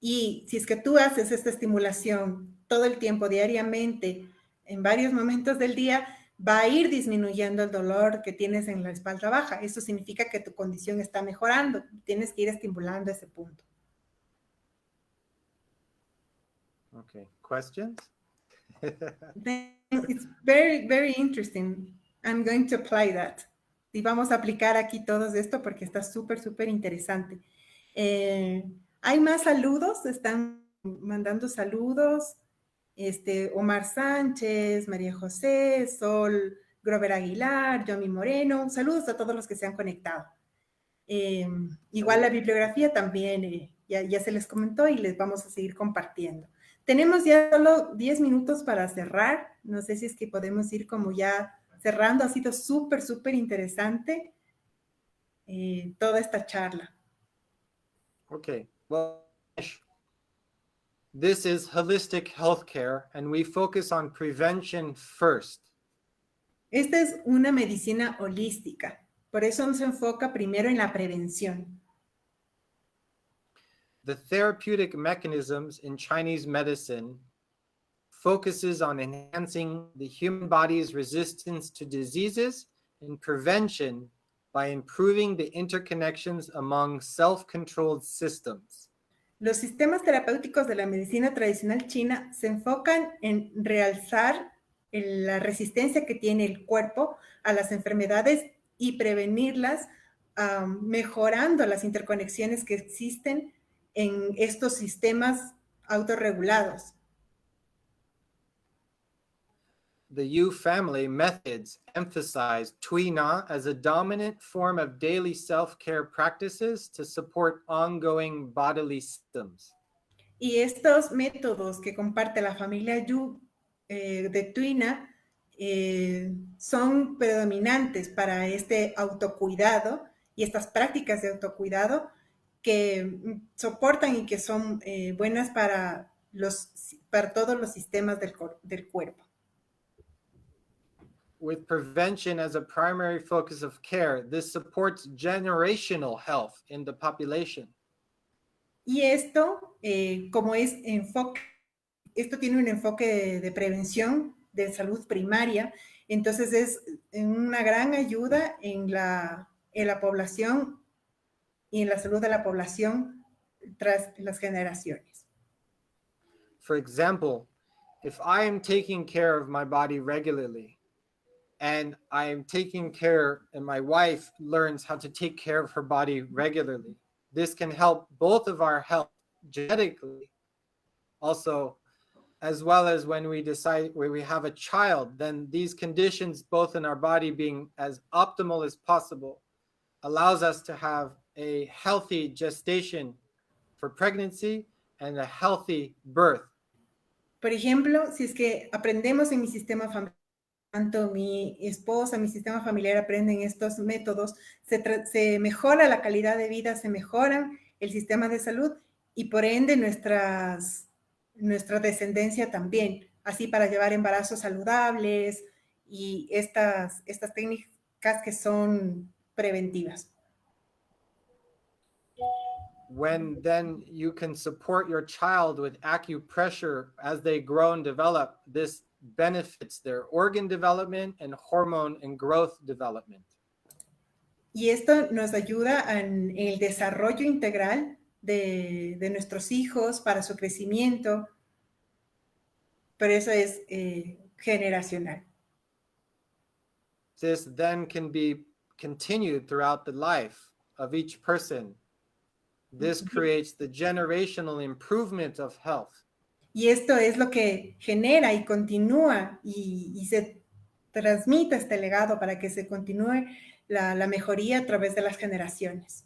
Y si es que tú haces esta estimulación todo el tiempo, diariamente, en varios momentos del día, va a ir disminuyendo el dolor que tienes en la espalda baja. Eso significa que tu condición está mejorando. Tienes que ir estimulando ese punto. Okay, questions? It's very, very interesting. I'm going to apply that. Y vamos a aplicar aquí todo esto porque está súper, súper interesante. Hay más saludos, están mandando saludos. Omar Sánchez, María José, Sol Grover Aguilar, Yomi Moreno. Saludos a todos los que se han conectado. Igual la bibliografía también ya se les comentó y les vamos a seguir compartiendo. Tenemos ya solo 10 minutos para cerrar. No sé si es que podemos ir como ya cerrando. Ha sido súper, súper interesante toda esta charla. Okay, well, this is holistic healthcare and we focus on prevention first. Esta es una medicina holística. Por eso nos enfoca primero en la prevención. The therapeutic mechanisms in Chinese medicine focuses on enhancing the human body's resistance to diseases and prevention by improving the interconnections among self-controlled systems. Los sistemas terapéuticos de la medicina tradicional china se enfocan en realzar la resistencia que tiene el cuerpo a las enfermedades y prevenirlas, mejorando las interconexiones que existen en estos sistemas autorregulados. the U family methods emphasize tuina as a dominant form of daily self-care practices to support ongoing bodily systems. Y estos métodos que comparte la familia Yu de Tuina son predominantes para este autocuidado y estas prácticas de autocuidado que soportan y que son buenas para todos los sistemas del cuerpo. With prevention as a primary focus of care, this supports generational health in the population. Y esto, como es esto tiene un enfoque de prevención de salud primaria, entonces es una gran ayuda en la población y en la salud de la población tras las generaciones. For example, if I am taking care of my body regularly, and I am taking care, and my wife learns how to take care of her body regularly, this can help both of our health genetically, also, as well as when we decide where we have a child, then these conditions, both in our body being as optimal as possible, allows us to have a healthy gestation for pregnancy and a healthy birth. Por ejemplo, si es que aprendemos en mi sistema familiar, tanto mi esposa, mi sistema familiar aprenden estos métodos, se mejora la calidad de vida, se mejora el sistema de salud y por ende nuestra descendencia también, así para llevar embarazos saludables y estas técnicas que son preventivas. When then you can support your child with acupressure as they grow and develop, this benefits their organ development and hormone and growth development. Y esto nos ayuda en el desarrollo integral de nuestros hijos para su crecimiento, pero eso es generacional. This then can be continued throughout the life of each person. This creates the generational improvement of health. Y esto es lo que genera y continúa y se transmite este legado para que se continúe la mejoría a través de las generaciones.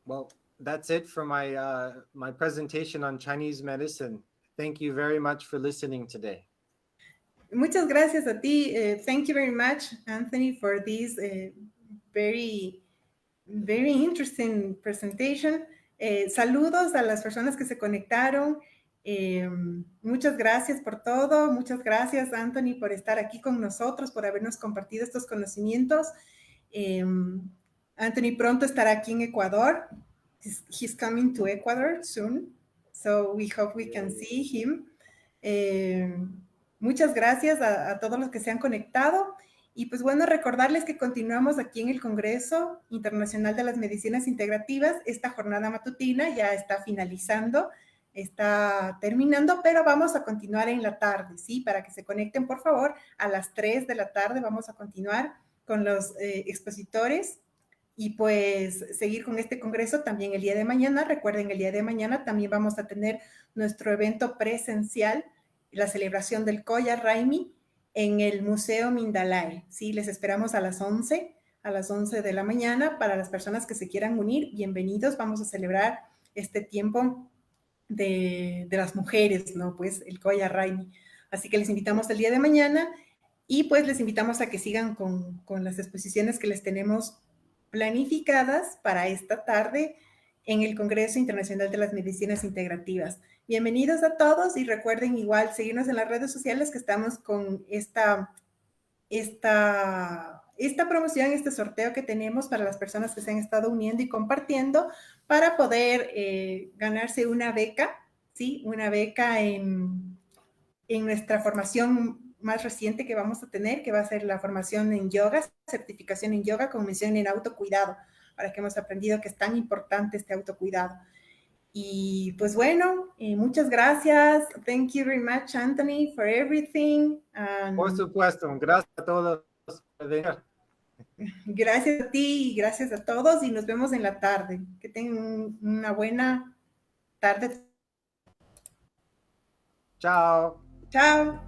Well, that's it for my presentation on Chinese medicine. Thank you very much for listening today. Muchas gracias a ti. Thank you very much, Anthony, for this very, very interesting presentation. Saludos a las personas que se conectaron. Muchas gracias por todo. Muchas gracias, Anthony, por estar aquí con nosotros, por habernos compartido estos conocimientos. Anthony pronto estará aquí en Ecuador. He's coming to Ecuador soon, so we hope we can see him. Muchas gracias a todos los que se han conectado. Y pues bueno, recordarles que continuamos aquí en el Congreso Internacional de las Medicinas Integrativas. Esta jornada matutina ya está finalizando, está terminando, pero vamos a continuar en la tarde, ¿sí? Para que se conecten, por favor, a las 3 de la tarde vamos a continuar con los expositores y pues seguir con este congreso también el día de mañana. Recuerden, el día de mañana también vamos a tener nuestro evento presencial, la celebración del Koya Raimi, en el Museo Mindalae, ¿sí? Les esperamos a las 11 de la mañana. Para las personas que se quieran unir, bienvenidos. Vamos a celebrar este tiempo de las mujeres, ¿no? Pues el Koya Raimi. Así que les invitamos el día de mañana y pues les invitamos a que sigan con las exposiciones que les tenemos planificadas para esta tarde en el Congreso Internacional de las Medicinas Integrativas. Bienvenidos a todos y recuerden igual seguirnos en las redes sociales que estamos con esta promoción, este sorteo que tenemos para las personas que se han estado uniendo y compartiendo para poder ganarse una beca, ¿sí? Una beca en nuestra formación más reciente que vamos a tener, que va a ser la formación en yoga, certificación en yoga con mención en autocuidado, para que hemos aprendido que es tan importante este autocuidado. Y pues bueno, muchas gracias. Thank you very much, Anthony, for everything. Por supuesto, gracias a todos por venir. Gracias a ti y gracias a todos y nos vemos en la tarde. Que tengan una buena tarde. Ciao. Chao.